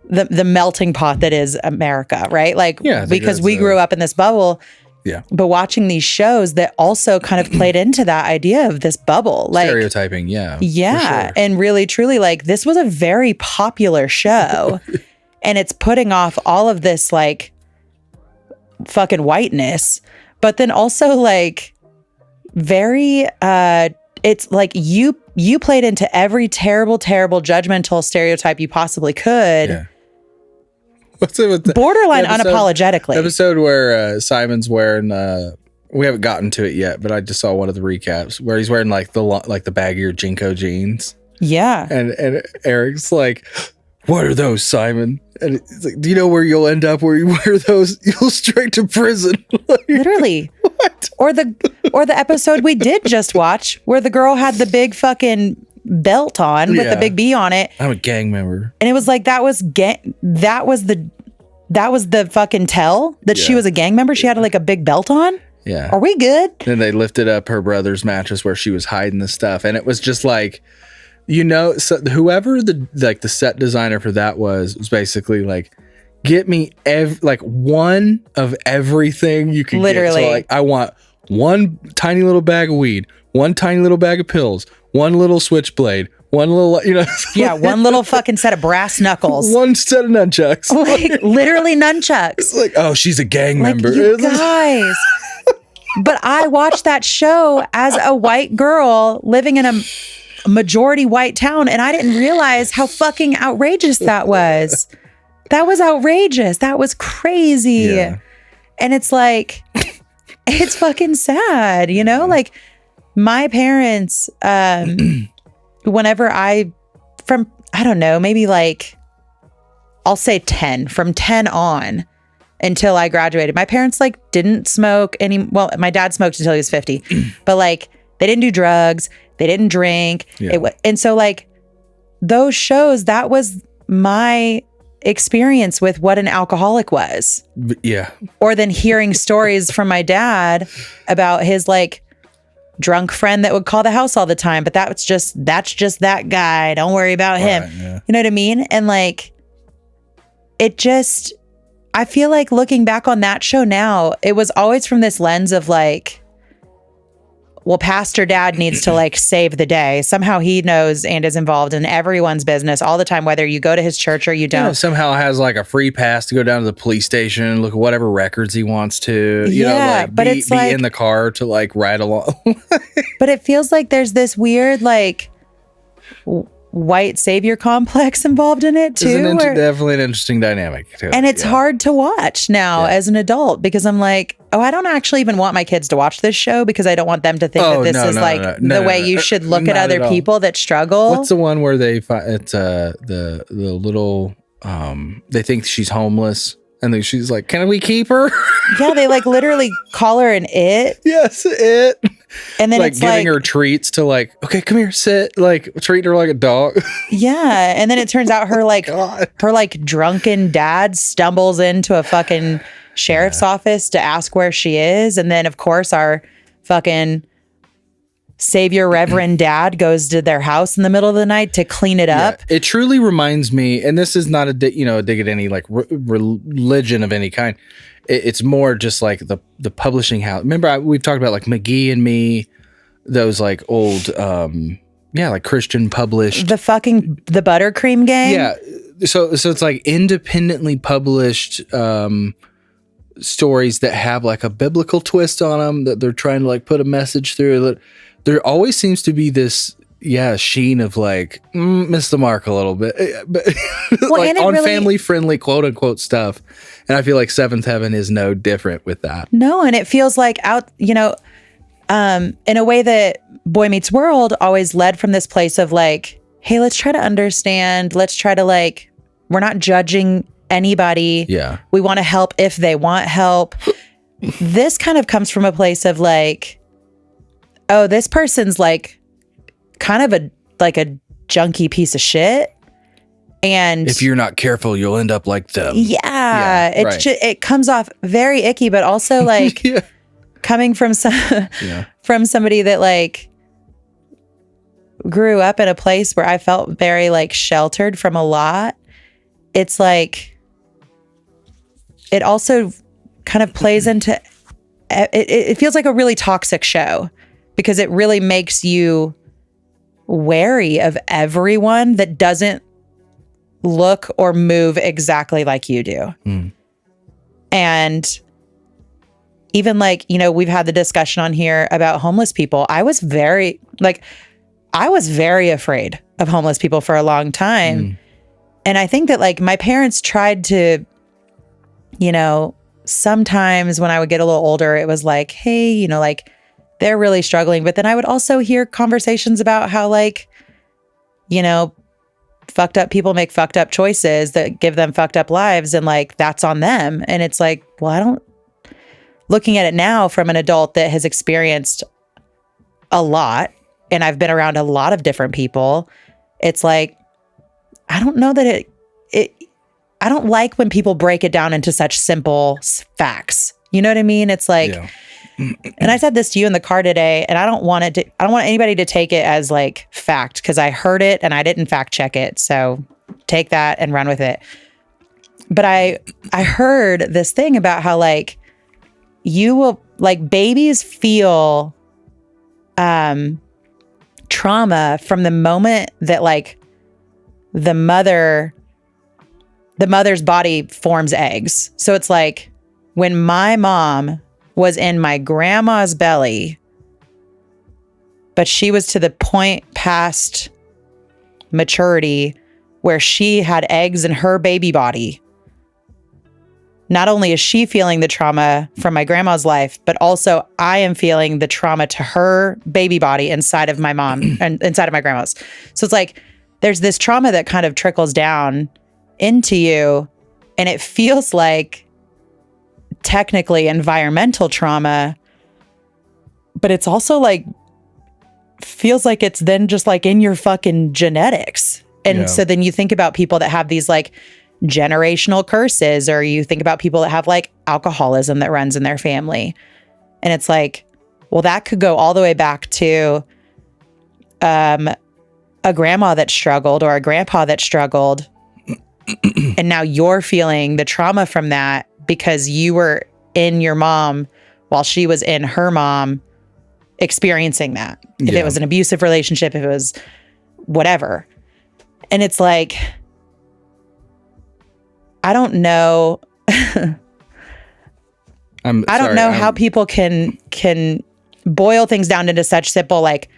the melting pot that is America, right? Like, because we grew up in this bubble. Yeah. But watching these shows that also kind of played into that idea of this bubble. Like stereotyping, yeah. Yeah. Sure. And really, truly, like, this was a very popular show. And it's putting off all of this, like, fucking whiteness. But then also, like, very, it's like you played into every terrible, terrible, judgmental stereotype you possibly could. Yeah. What's it with borderline unapologetically. Episode where Simon's wearing we haven't gotten to it yet, but I just saw one of the recaps where he's wearing like the baggier Jinko jeans. Yeah. And Eric's like, "What are those, Simon?" And it's like, "Do you know where you'll end up where you wear those? You'll straight to prison." Like, literally. What? Or the episode we did just watch where the girl had the big fucking belt on with the big B on it. I'm a gang member. And it was like that was the fucking tell that she was a gang member. She had like a big belt on. Yeah. Are we good? Then they lifted up her brother's mattress where she was hiding the stuff, and it was just like, so whoever the set designer for that was basically like, get me one of everything you can literally get. So like, I want one tiny little bag of weed, one tiny little bag of pills, one little switchblade, one little, one little fucking set of brass knuckles, one set of nunchucks, like literally nunchucks. It's like, oh, she's a gang member, you guys. But I watched that show as a white girl living in a majority white town, and I didn't realize how fucking outrageous that was. That was outrageous. That was crazy. Yeah. And it's like, it's fucking sad, like my parents, whenever I don't know, maybe like, I'll say 10, from 10 on until I graduated, my parents like didn't smoke well, my dad smoked until he was 50, but like they didn't do drugs. They didn't drink. Yeah. And so like those shows, that was my experience with what an alcoholic was. Yeah. Or then hearing stories from my dad about his like drunk friend that would call the house all the time, but that's just that guy. Don't worry about him. Right, yeah. You know what I mean? And like, I feel like looking back on that show now, it was always from this lens of like, well, Pastor Dad needs to like save the day. Somehow he knows and is involved in everyone's business all the time, whether you go to his church or you don't. Somehow has like a free pass to go down to the police station and look at whatever records he wants to, but it's be in the car to like ride along. But it feels like there's this weird like white savior complex involved in it too. Definitely an interesting dynamic. And it's hard to watch now as an adult because I'm like, I don't actually even want my kids to watch this show because I don't want them to think that this is the way you should look at other people that struggle. What's the one where they find it's the little they think she's homeless and then she's like, "Can we keep her?" Yeah, they like literally call her an it. Yes, it. And then like it's giving her treats to like, "Okay, come here, sit," like treating her like a dog. Yeah, and then it turns out her like her like drunken dad stumbles into a fucking sheriff's office to ask where she is, and then of course our fucking savior reverend dad goes to their house in the middle of the night to clean it up. It truly reminds me, and this is not a dig at any like religion of any kind. It's more just like the publishing house. Remember, we've talked about like McGee and Me, those like old, like Christian published. The Buttercream Gang. Yeah. So it's like independently published stories that have like a biblical twist on them, that they're trying to like put a message through. There always seems to be this sheen of like miss the mark a little bit, but like on family friendly quote unquote stuff. And I feel like Seventh Heaven is no different with that. No, and it feels like in a way that Boy Meets World always led from this place of like, hey, let's try to understand. Let's try to like, we're not judging anybody. Yeah. We want to help if they want help. This kind of comes from a place of like, oh, this person's like kind of a junky piece of shit. And if you're not careful, you'll end up like them. Yeah. It comes off very icky, but also like coming from from somebody that like grew up in a place where I felt very like sheltered from a lot. it's like, it also kind of plays into, it feels like a really toxic show because it really makes you wary of everyone that doesn't look or move exactly like you do. And even like, you know, we've had the discussion on here about homeless people. I was very afraid of homeless people for a long time. And I think that like my parents tried to, you know, sometimes when I would get a little older, it was like, hey, you know, like they're really struggling. But then I would also hear conversations about how like, you know, fucked up people make fucked up choices that give them fucked up lives. And like, that's on them. And it's like, well, looking at it now from an adult that has experienced a lot, and I've been around a lot of different people, it's like, I don't know that I don't like when people break it down into such simple facts. You know what I mean? It's like, and I said this to you in the car today, and I don't want anybody to take it as like fact because I heard it and I didn't fact check it. So take that and run with it. But I heard this thing about how like you will, like babies feel trauma from the moment that like the mother's body forms eggs. So it's like when my mom was in my grandma's belly, but she was to the point past maturity where she had eggs in her baby body. Not only is she feeling the trauma from my grandma's life, but also I am feeling the trauma to her baby body inside of my mom and inside of my grandma's. So it's like, there's this trauma that kind of trickles down into you, and it feels like technically environmental trauma, but it's also like, feels like it's then just like in your fucking genetics. And so then you think about people that have these like generational curses, or you think about people that have like alcoholism that runs in their family. And it's like, well, that could go all the way back to a grandma that struggled or a grandpa that struggled. And now you're feeling the trauma from that because you were in your mom while she was in her mom experiencing that. If it was an abusive relationship, if it was whatever. And it's like, I don't know. I don't know how people can boil things down into such simple, like,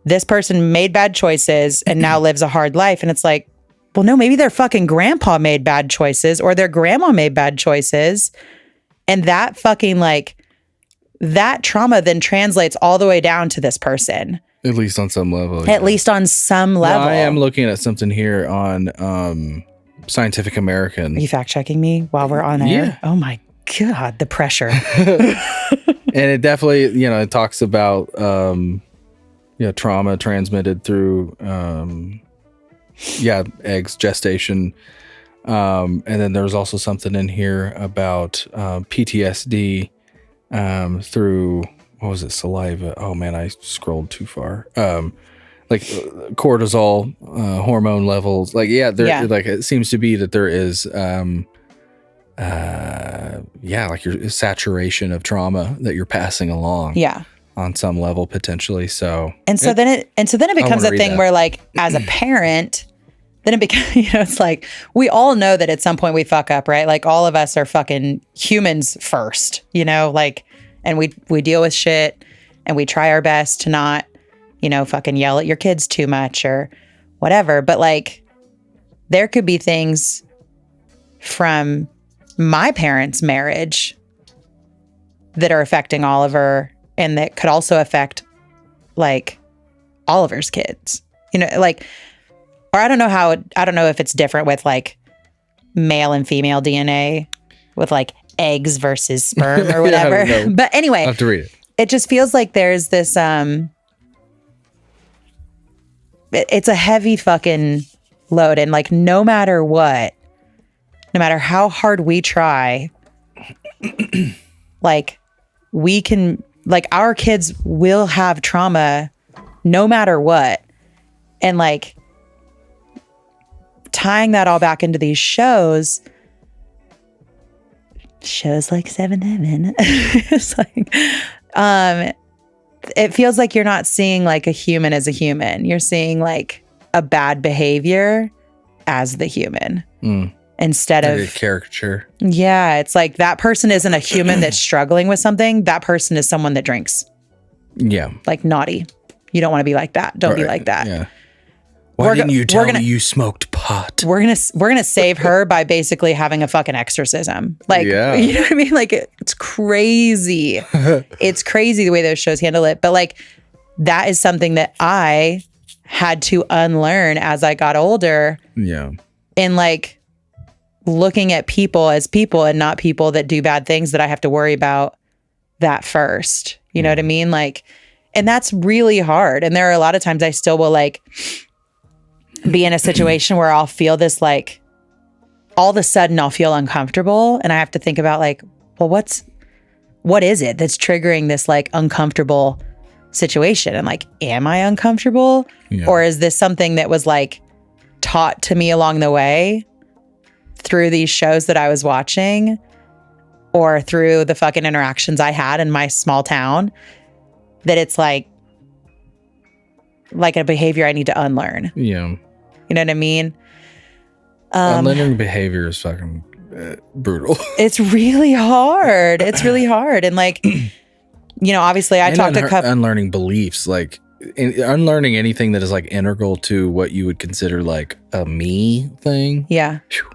this person made bad choices and now lives a hard life. And it's like, well, no, maybe their fucking grandpa made bad choices or their grandma made bad choices. And that fucking like, that trauma then translates all the way down to this person. At least on some level. At least on some level. Well, I am looking at something here on Scientific American. Are you fact checking me while we're on air? Yeah. Oh my God, the pressure. And it definitely, it talks about, trauma transmitted through, eggs, gestation. And then there's also something in here about PTSD through, what was it, saliva? Oh man, I scrolled too far. Like cortisol hormone levels. Like, like it seems to be that there is, like your saturation of trauma that you're passing along. Yeah. On some level potentially. So then it becomes a thing where like as a parent, then it becomes, it's like we all know that at some point we fuck up, right? Like all of us are fucking humans first, like, and we deal with shit and we try our best to not, fucking yell at your kids too much or whatever. But like there could be things from my parents' marriage that are affecting Oliver and that could also affect like Oliver's kids, like, or I don't know if it's different with like male and female DNA with like eggs versus sperm or whatever. But anyway, I'll have to read it. It just feels like there's this, it's a heavy fucking load. And like, no matter what, no matter how hard we try, like we can, like our kids will have trauma no matter what. And like, tying that all back into these shows like Seventh Heaven, it's like, it feels like you're not seeing like a human as a human. You're seeing like a bad behavior as the human instead like of a caricature. Yeah. It's like that person isn't a human that's struggling with something. That person is someone that drinks. Yeah. Like naughty. You don't want to be like that. Don't be like that. Yeah. Why didn't you tell me you smoked pot? We're gonna save her by basically having a fucking exorcism. Like, Yeah. you know what I mean? Like, it's crazy. It's crazy the way those shows handle it. But like, that is something that I had to unlearn as I got older. Yeah. In like looking at people as people and not people that do bad things, that I have to worry about that first. You know what I mean? Like, and that's really hard. And there are a lot of times I still will like be in a situation where I'll feel this, like, all of a sudden I'll feel uncomfortable, and I have to think about like, well, what is it that's triggering this like uncomfortable situation? And like, am I uncomfortable? Yeah. Or is this something that was like taught to me along the way through these shows that I was watching, or through the fucking interactions I had in my small town, that it's like a behavior I need to unlearn? Yeah. You know what I mean? Unlearning behavior is fucking brutal. It's really hard. It's really hard. And like, you know, obviously I talked to a couple. Unlearning beliefs, like unlearning anything that is like integral to what you would consider like a me thing. Yeah. Whew.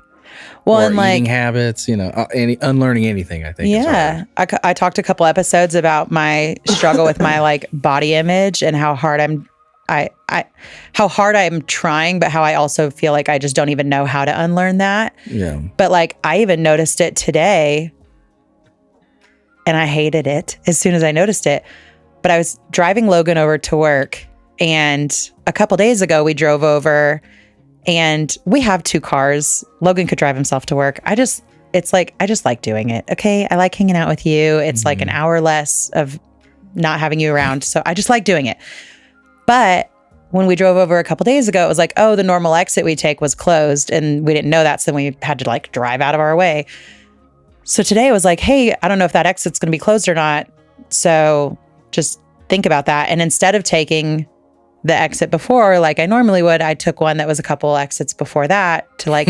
Well, or and like eating habits, you know, unlearning anything, I think. Yeah. I talked a couple episodes about my struggle with my like body image and how hard I'm trying, but how I also feel like I just don't even know how to unlearn that. Yeah. But like, I even noticed it today, and I hated it as soon as I noticed it. But I was driving Logan over to work, and a couple days ago we drove over, and we have 2 cars. Logan could drive himself to work. I just like doing it. Okay. I like hanging out with you. It's like an hour less of not having you around. So I just like doing it. But when we drove over a couple days ago, it was like, oh, the normal exit we take was closed, and we didn't know that. So we had to like drive out of our way. So today it was like, hey, I don't know if that exit's going to be closed or not. So just think about that. And instead of taking the exit before, like I normally would, I took one that was a couple exits before that to like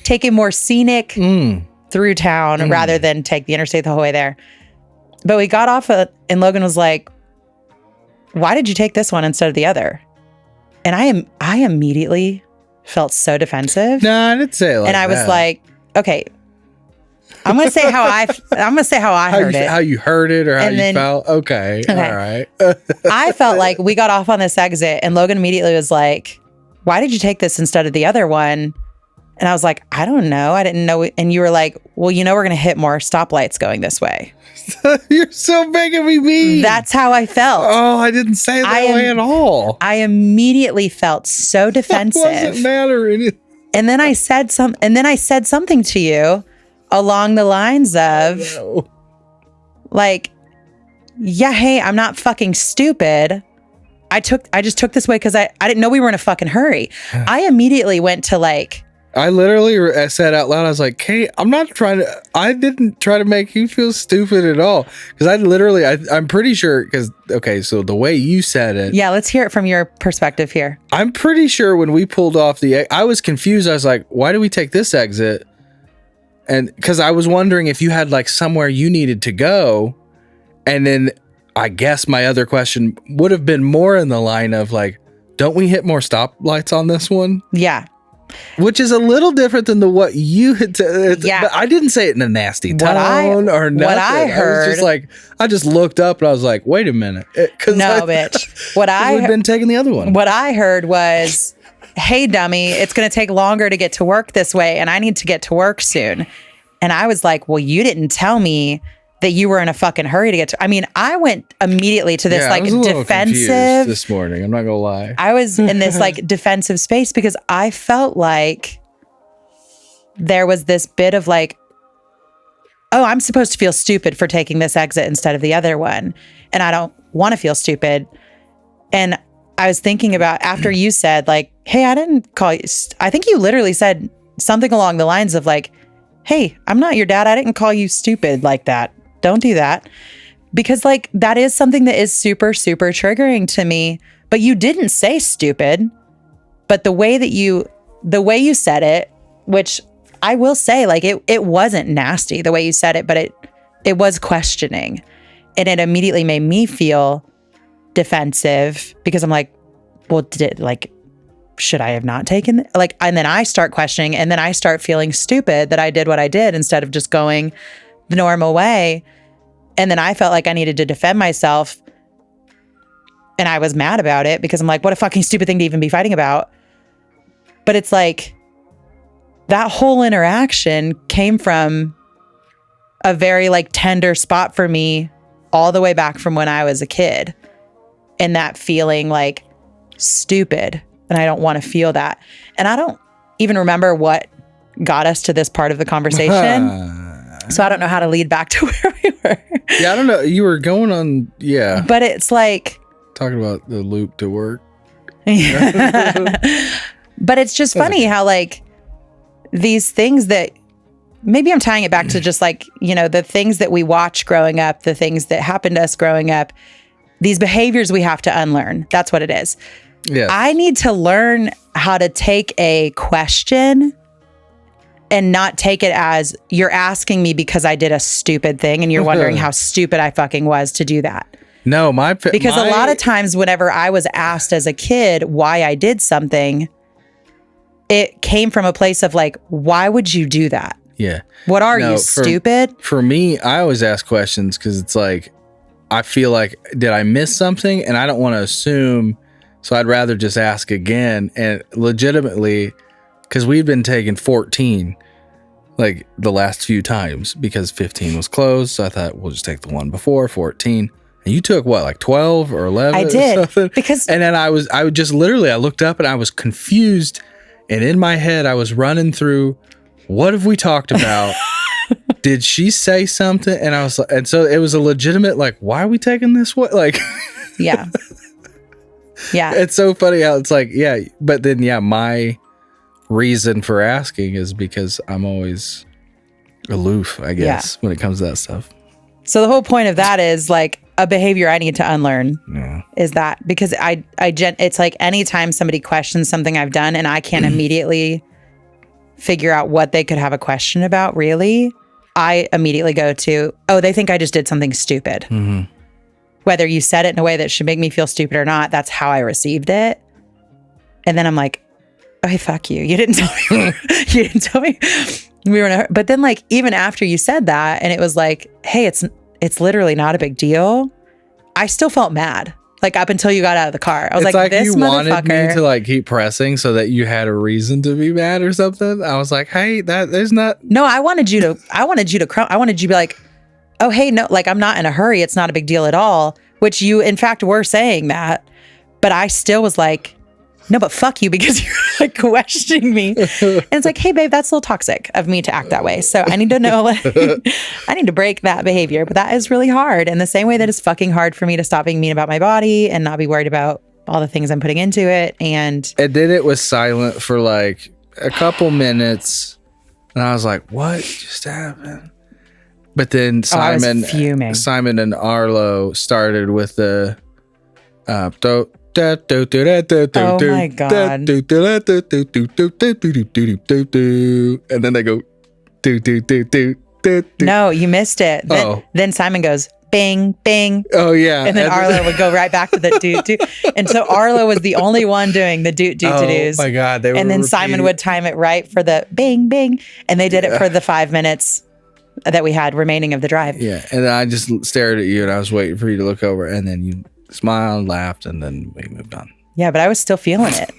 take a more scenic through town rather than take the interstate the whole way there. But we got off and Logan was like, why did you take this one instead of the other? And I immediately felt so defensive. No, I didn't say it like that. And I was like, okay, I'm going to say how I heard it. How you heard it or how you felt? Okay. All right. I felt like we got off on this exit, and Logan immediately was like, why did you take this instead of the other one? And I was like, I don't know. I didn't know. And you were like, well, you know, we're going to hit more stoplights going this way. You're so making me mean. That's how I felt. Oh, I didn't say it that way at all. I immediately felt so defensive. It doesn't matter. And then I said something to you along the lines of like, yeah, hey, I'm not fucking stupid. I just took this way because I didn't know we were in a fucking hurry. I immediately went to like, I literally said out loud, I was like, Kate, I didn't try to make you feel stupid at all. Because I'm pretty sure, so the way you said it. Yeah, let's hear it from your perspective here. I'm pretty sure when we pulled off I was confused. I was like, why do we take this exit? And because I was wondering if you had like somewhere you needed to go. And then I guess my other question would have been more in the line of like, don't we hit more stoplights on this one? Yeah. Which is a little different than what you had yeah. But I didn't say it in a nasty tone or nothing. What I heard, I was just like, I just looked up and I was like, wait a minute. Bitch. We've been taking the other one. What I heard was, hey, dummy, it's going to take longer to get to work this way, and I need to get to work soon. And I was like, well, you didn't tell me that you were in a fucking hurry to get to. I mean, I went immediately to this defensive this morning. I'm not gonna lie. I was in this like defensive space because I felt like there was this bit of like, oh, I'm supposed to feel stupid for taking this exit instead of the other one, and I don't want to feel stupid. And I was thinking about after you said like, hey, I didn't call you. I think you literally said something along the lines of like, hey, I'm not your dad. I didn't call you stupid like that. Don't do that. Because like that is something that is super, super triggering to me. But you didn't say stupid. But the way you said it, which I will say, like it wasn't nasty the way you said it, but it was questioning. And it immediately made me feel defensive because I'm like, well, should I have not taken it? Like, and then I start questioning and then I start feeling stupid that I did what I did instead of just going the normal way. And then I felt like I needed to defend myself. And I was mad about it because I'm like, what a fucking stupid thing to even be fighting about. But it's like that whole interaction came from a very like tender spot for me all the way back from when I was a kid. And that feeling like stupid. And I don't want to feel that. And I don't even remember what got us to this part of the conversation. So I don't know how to lead back to where we were. Yeah, I don't know. You were going on, yeah. But it's like... talking about the loop to work. But it's just funny how like these things that... maybe I'm tying it back to just like, the things that we watch growing up, the things that happened to us growing up, these behaviors we have to unlearn. That's what it is. Yeah. I need to learn how to take a question and not take it as you're asking me because I did a stupid thing and you're wondering how stupid I fucking was to do that. No, because a lot of times whenever I was asked as a kid why I did something, it came from a place of like, why would you do that? Yeah. What are you, stupid? For me, I always ask questions because it's like, I feel like, did I miss something? And I don't want to assume. So I'd rather just ask again and legitimately, because we've been taking 14 like the last few times because 15 was closed. So I thought we'll just take the one before 14. And you took what, like 12 or 11? I did. Or something? Because and then I looked up and I was confused. And in my head, I was running through, what have we talked about? Did she say something? And I was like, and so it was a legitimate, like, why are we taking this way? Like, yeah. Yeah. It's so funny how it's like, yeah, but then, yeah, my reason for asking is because I'm always aloof, I guess, when it comes to that stuff. So the whole point of that is like a behavior I need to unlearn is that because it's like anytime somebody questions something I've done and I can't immediately figure out what they could have a question about, really, I immediately go to, oh, they think I just did something stupid. Mm-hmm. Whether you said it in a way that should make me feel stupid or not, that's how I received it. And then I'm like, oh, hey, fuck you. You didn't tell me. You didn't tell me we were in a hurry. But then like, even after you said that, and it was like, hey, it's literally not a big deal. I still felt mad. Like up until you got out of the car. I was like this you wanted me to like keep pressing so that you had a reason to be mad or something. I was like, hey, there's not. No, I wanted you to be like, oh, hey, no, like I'm not in a hurry. It's not a big deal at all. Which you, in fact, were saying that. But I still was like, no, but fuck you because you're like questioning me. And it's like, hey, babe, that's a little toxic of me to act that way. So I need to know, I need to break that behavior. But that is really hard. In the same way that it's fucking hard for me to stop being mean about my body and not be worried about all the things I'm putting into it. And then it was silent for like a couple minutes. And I was like, what just happened? But then Simon and Arlo started with the oh my God. And then they go No, you missed it. Then Simon goes bing, bing. Oh yeah. And then Arlo would go right back to the do. And so Arlo was the only one doing the do to-dos. Oh my God. And then Simon would time it right for the bing, bing. And they did it for the 5 minutes that we had remaining of the drive. Yeah. And then I just stared at you and I was waiting for you to look over and then you smiled, laughed, and then we moved on. Yeah, but I was still feeling it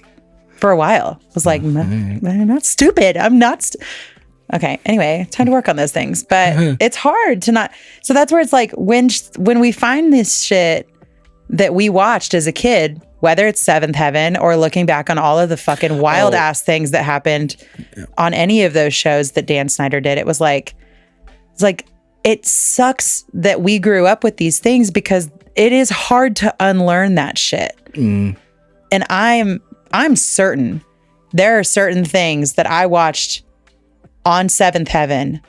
for a while. I was like, I'm not stupid. I'm not. Okay. Anyway, time to work on those things. But it's hard to not. So that's where it's like when we find this shit that we watched as a kid, whether it's Seventh Heaven or looking back on all of the fucking wild ass things that happened on any of those shows that Dan Snyder did, it's like, it sucks that we grew up with these things because it is hard to unlearn that shit. And I'm certain there are certain things that I watched on Seventh Heaven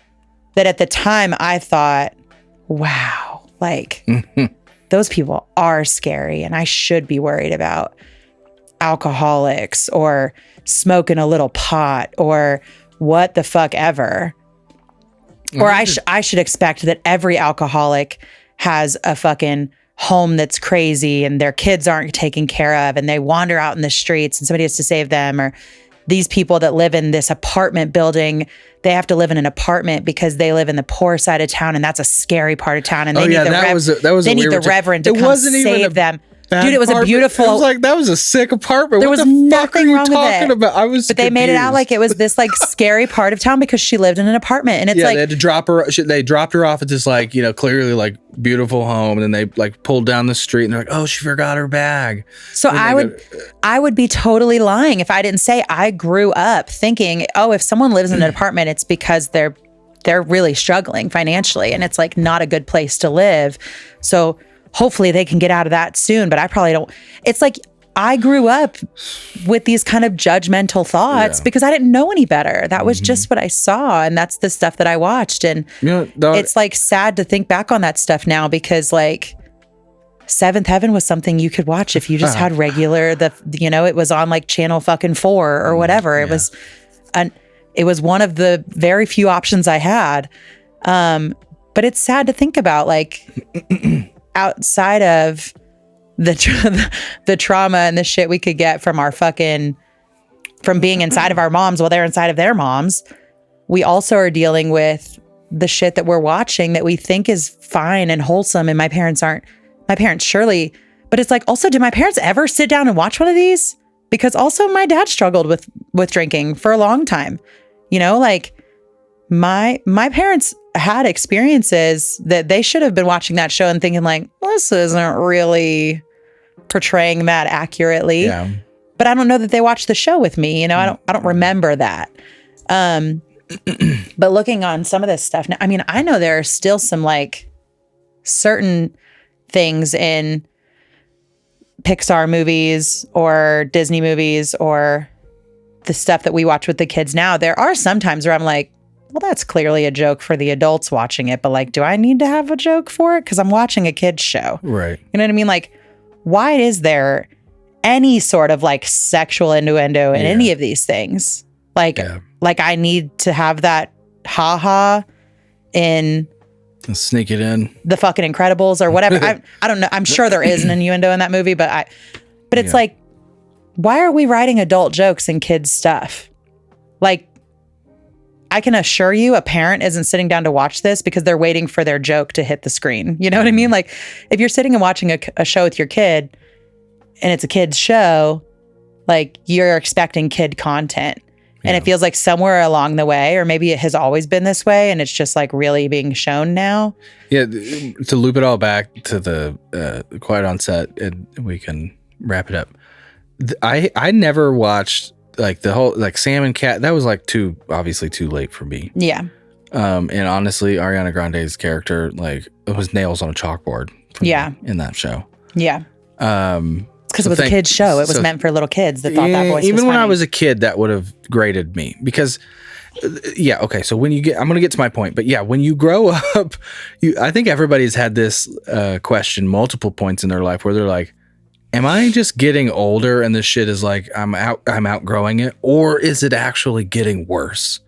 that at the time I thought, wow, like those people are scary and I should be worried about alcoholics or smoking a little pot or what the fuck ever. Or I should expect that every alcoholic has a fucking home that's crazy and their kids aren't taken care of and they wander out in the streets and somebody has to save them. Or these people that live in this apartment building, they have to live in an apartment because they live in the poor side of town and that's a scary part of town and they need the reverend to come save them. Dude, it was a beautiful. It was like, that was a sick apartment. There was nothing wrong with it. About? But they made it out like it was this like scary part of town because she lived in an apartment, and it's like they had to drop her. They dropped her off at this like clearly like beautiful home, and then they like pulled down the street, and they're like, oh, she forgot her bag. So I would be totally lying if I didn't say I grew up thinking, oh, if someone lives in an apartment, it's because they're really struggling financially, and it's like not a good place to live. So hopefully they can get out of that soon, but I probably don't. It's like I grew up with these kind of judgmental thoughts because I didn't know any better. That was just what I saw, and that's the stuff that I watched. And it's like sad to think back on that stuff now because like Seventh Heaven was something you could watch if you just had regular it was on like channel fucking 4 or whatever. It was one of the very few options I had. But it's sad to think about like outside of the trauma and the shit we could get from from being inside of our moms while they're inside of their moms, we also are dealing with the shit that we're watching that we think is fine and wholesome. And my parents surely, but it's like, also, did my parents ever sit down and watch one of these? Because also my dad struggled with drinking for a long time. Like my parents had experiences that they should have been watching that show and thinking like, this isn't really portraying that accurately. Yeah. But I don't know that they watched the show with me. I don't remember that. But looking on some of this stuff now, I mean, I know there are still some like certain things in Pixar movies or Disney movies or the stuff that we watch with the kids now. There are some times where I'm like, well, that's clearly a joke for the adults watching it, but like, do I need to have a joke for it? Because I'm watching a kid's show. Right. You know what I mean? Like, why is there any sort of like sexual innuendo in any of these things? Like I need to have that ha-ha in... Sneak it in. The fucking Incredibles or whatever. I don't know. I'm sure there is an innuendo in that movie, but it's like, why are we writing adult jokes in kids' stuff? Like, I can assure you a parent isn't sitting down to watch this because they're waiting for their joke to hit the screen. You know what I mean? Like if you're sitting and watching a show with your kid and it's a kid's show, like you're expecting kid content. And it feels like somewhere along the way, or maybe it has always been this way and it's just like really being shown now. Yeah. To loop it all back to the Quiet on Set, and we can wrap it up. I never watched like the whole like Sam and Cat. That was like obviously too late for me. Yeah. And honestly, Ariana Grande's character, like it was nails on a chalkboard. In that show. Yeah. Because it was a kid's show. It was meant for little kids that thought that voice was even funny. when I was a kid, that would have grated me because okay. So I'm going to get to my point, but when you grow up, I think everybody's had this question multiple points in their life where they're like, am I just getting older and this shit is like, I'm outgrowing it, or is it actually getting worse?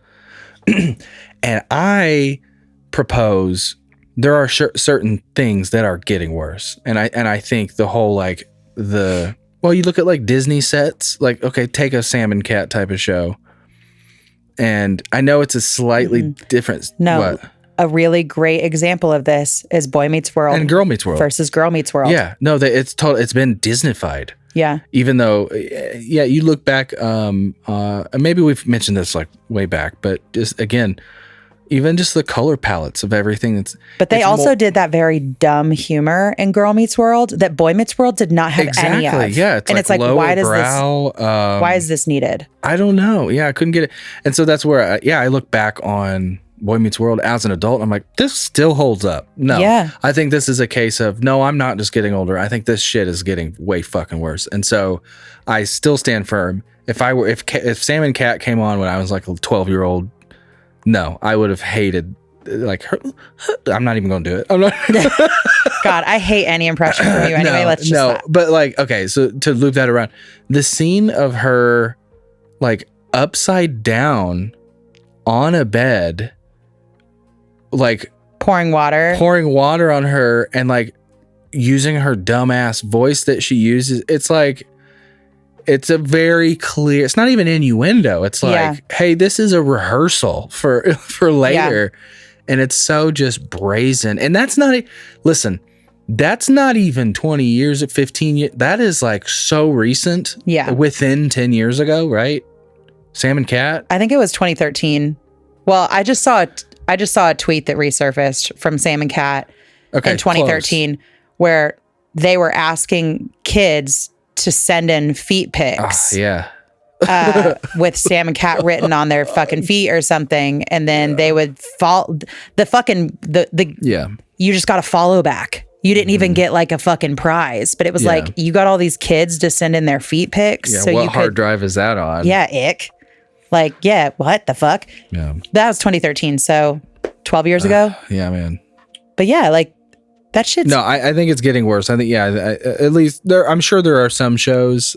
And I propose there are certain things that are getting worse. And I think the whole, like you look at like Disney sets, like, okay, take a Sam and Cat type of show. And I know it's a slightly different. No. What? A really great example of this is Boy Meets World and Girl Meets World versus Girl Meets World. Yeah, no, it's been Disneyfied. Yeah, even though, you look back. Maybe we've mentioned this like way back, but just again, even just the color palettes of everything. But they also did that very dumb humor in Girl Meets World that Boy Meets World did not have any of. Yeah, it's like why is this needed? I don't know. Yeah, I couldn't get it, and so that's where I look back on Boy Meets World as an adult. I'm like, this still holds up. No, Yeah. I think this is a case of, no, I'm not just getting older. I think this shit is getting way fucking worse. And so I still stand firm. If Sam and Cat came on when I was like a 12-year-old, no, I would have hated like her. I'm not even going to do it. I'm not. God, I hate any impression from you anyway. Let's just not. But like, okay, so to loop that around, the scene of her like upside down on a bed, like pouring water on her and like using her dumbass voice that she uses. It's like, it's a very clear, it's not even innuendo. It's like, hey, this is a rehearsal for later. Yeah. And it's so just brazen. And that's not, listen, that's not even 20 years, 15 years. That is like so recent. Yeah. Within 10 years ago, right? Sam and Cat? I think it was 2013. Well, I just saw a tweet that resurfaced from Sam and Cat in 2013 where they were asking kids to send in feet pics. With Sam and Cat written on their fucking feet or something, and then they would follow you just got to follow back. You didn't even get like a fucking prize, but it was like you got all these kids to send in their feet pics. Yeah, so what you hard drive is that on? Yeah, ick. Like, yeah, what the fuck? Yeah, that was 2013, so 12 years ago. Yeah, man. But yeah, like that shit's... No, I think it's getting worse. I think, at least there. I'm sure there are some shows.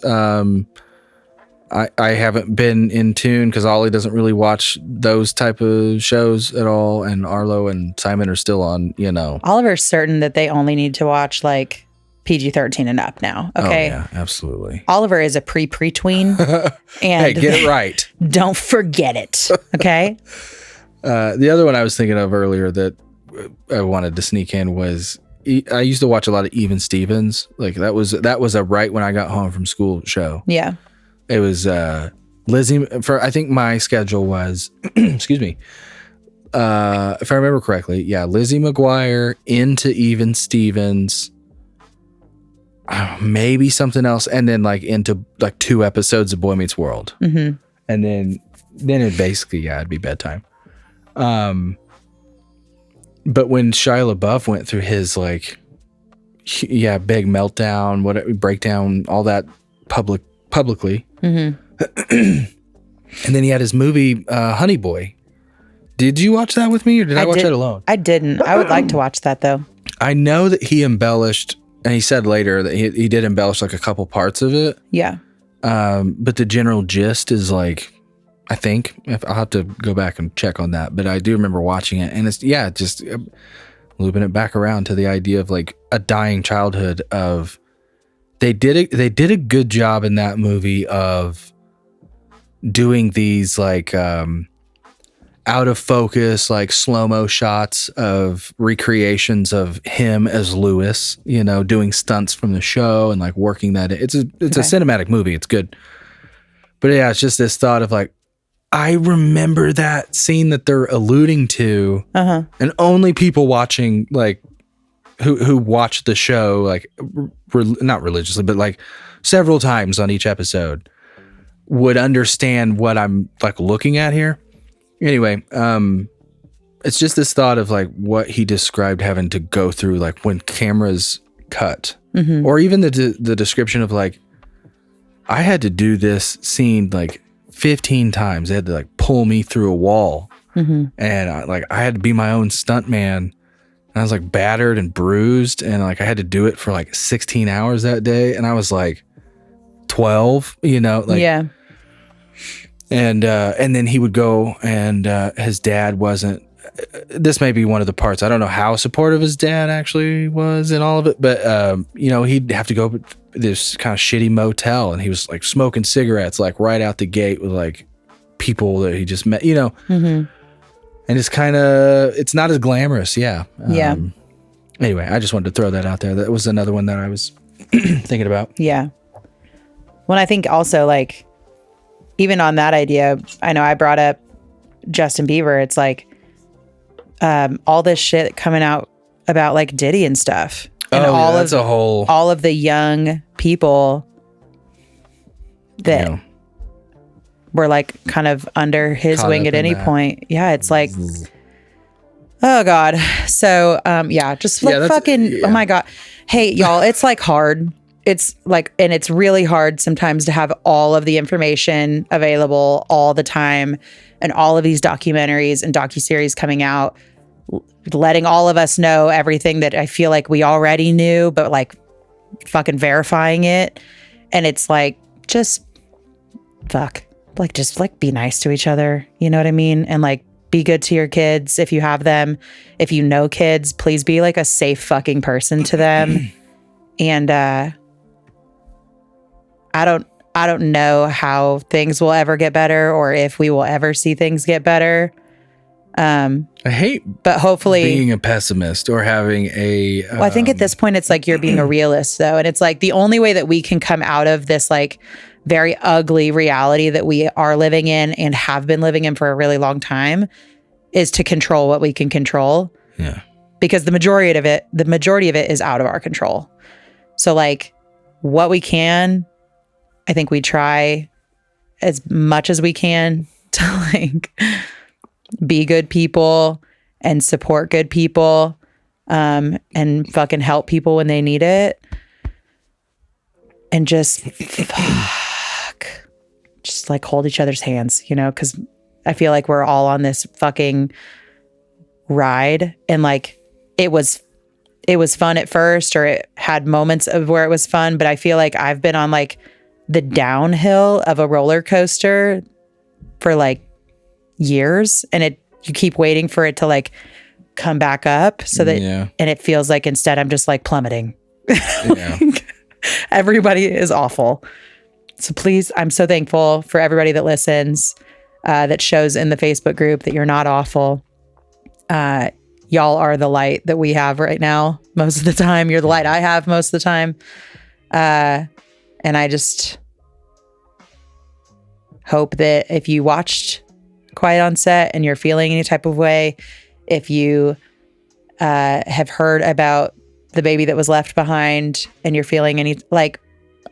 I haven't been in tune because Ollie doesn't really watch those type of shows at all, and Arlo and Simon are still on. Oliver's certain that they only need to watch like PG-13 and up now. Okay. Oh, yeah, absolutely. Oliver is a pre-tween. And hey, get it right. Don't forget it. Okay. The other one I was thinking of earlier that I wanted to sneak in was I used to watch a lot of Even Stevens. Like that was a right when I got home from school show. Yeah. It was Lizzie. I think my schedule was, excuse me, if I remember correctly, Lizzie McGuire into Even Stevens, maybe something else, and then like into like 2 episodes of Boy Meets World, and then it basically it'd be bedtime. But when Shia LaBeouf went through his like, big meltdown, breakdown, all that publicly. And then he had his movie Honey Boy. Did you watch that with me, or did I watch it alone? I didn't. I would like to watch that though. I know that he embellished, and he said later that he did embellish like a couple parts of it. Yeah. But the general gist is like, I think I'll have to go back and check on that, but I do remember watching it, and it's just looping it back around to the idea of like a dying childhood of. They did a good job in that movie of doing these like out of focus, like slow-mo shots of recreations of him as Lewis, doing stunts from the show and like working that in. It's a cinematic movie. It's good. But yeah, it's just this thought of like, I remember that scene that they're alluding to, and only people watching like who watched the show like not religiously, but like several times on each episode would understand what I'm like looking at here. Anyway, it's just this thought of like what he described having to go through, like when cameras cut, or even the description of like, I had to do this scene like 15 times. They had to like pull me through a wall, and I had to be my own stunt man. And I was like battered and bruised, and like I had to do it for like 16 hours that day, and I was like 12, like yeah. And then he would go, and his dad wasn't. This may be one of the parts. I don't know how supportive his dad actually was in all of it, but he'd have to go to this kind of shitty motel, and he was like smoking cigarettes like right out the gate with like people that he just met, And it's not as glamorous. Yeah. Anyway, I just wanted to throw that out there. That was another one that I was thinking about. Yeah. Well, I think also like, even on that idea, I know I brought up Justin Bieber. It's like, all this shit coming out about like Diddy and stuff. And all of the young people that were like kind of under his wing at any point. Yeah, it's like Oh God. So, just like oh my God. Hey, y'all, it's like hard. It's like, and it's really hard sometimes to have all of the information available all the time and all of these documentaries and docuseries coming out, letting all of us know everything that I feel like we already knew, but like fucking verifying it. And it's like, just be nice to each other. You know what I mean? And like, be good to your kids if you have them. If you know kids, please be like a safe fucking person to them. And I don't know how things will ever get better or if we will ever see things get better. I hate but hopefully being a pessimist or having a well, I think at this point it's like you're being a realist though. And it's like the only way that we can come out of this like very ugly reality that we are living in and have been living in for a really long time is to control what we can control. Yeah. Because the majority of it is out of our control. So like what we can, I think we try as much as we can to like be good people and support good people, and fucking help people when they need it. And just like hold each other's hands, you know, because I feel like we're all on this fucking ride and like it was fun at first or it had moments of where it was fun, but I feel like I've been on like the downhill of a roller coaster for like years and you keep waiting for it to like come back up so that and it feels like instead I'm just like plummeting. Yeah. Everybody is awful. So please, I'm so thankful for everybody that listens, that shows in the Facebook group that you're not awful. Y'all are the light that we have right now. Most of the time, you're the light I have most of the time. And I just hope that if you watched Quiet on Set and you're feeling any type of way, if you have heard about the baby that was left behind and you're feeling any, like,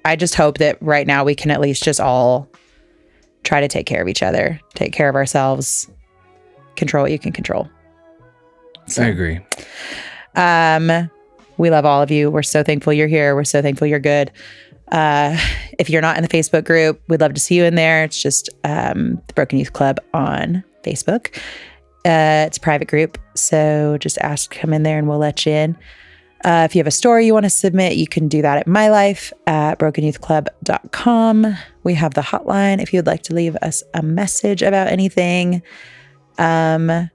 I just hope that right now we can at least just all try to take care of each other, take care of ourselves, control what you can control. So, I agree. We love all of you. We're so thankful you're here. We're so thankful you're good. If you're not in the Facebook group, we'd love to see you in there. It's just the Broken Youth Club on Facebook. It's a private group, so just ask to come in there and we'll let you in. If you have a story you want to submit, you can do that at mylife at brokennewthclub.com. We have the hotline if you'd like to leave us a message about anything. And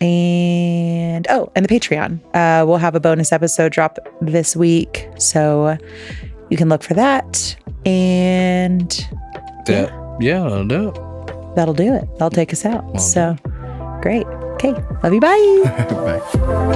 the Patreon. We'll have a bonus episode drop this week, so you can look for that. And that'll do it. That'll do it. That'll take us out. Great. Okay. Love you. Bye. Bye.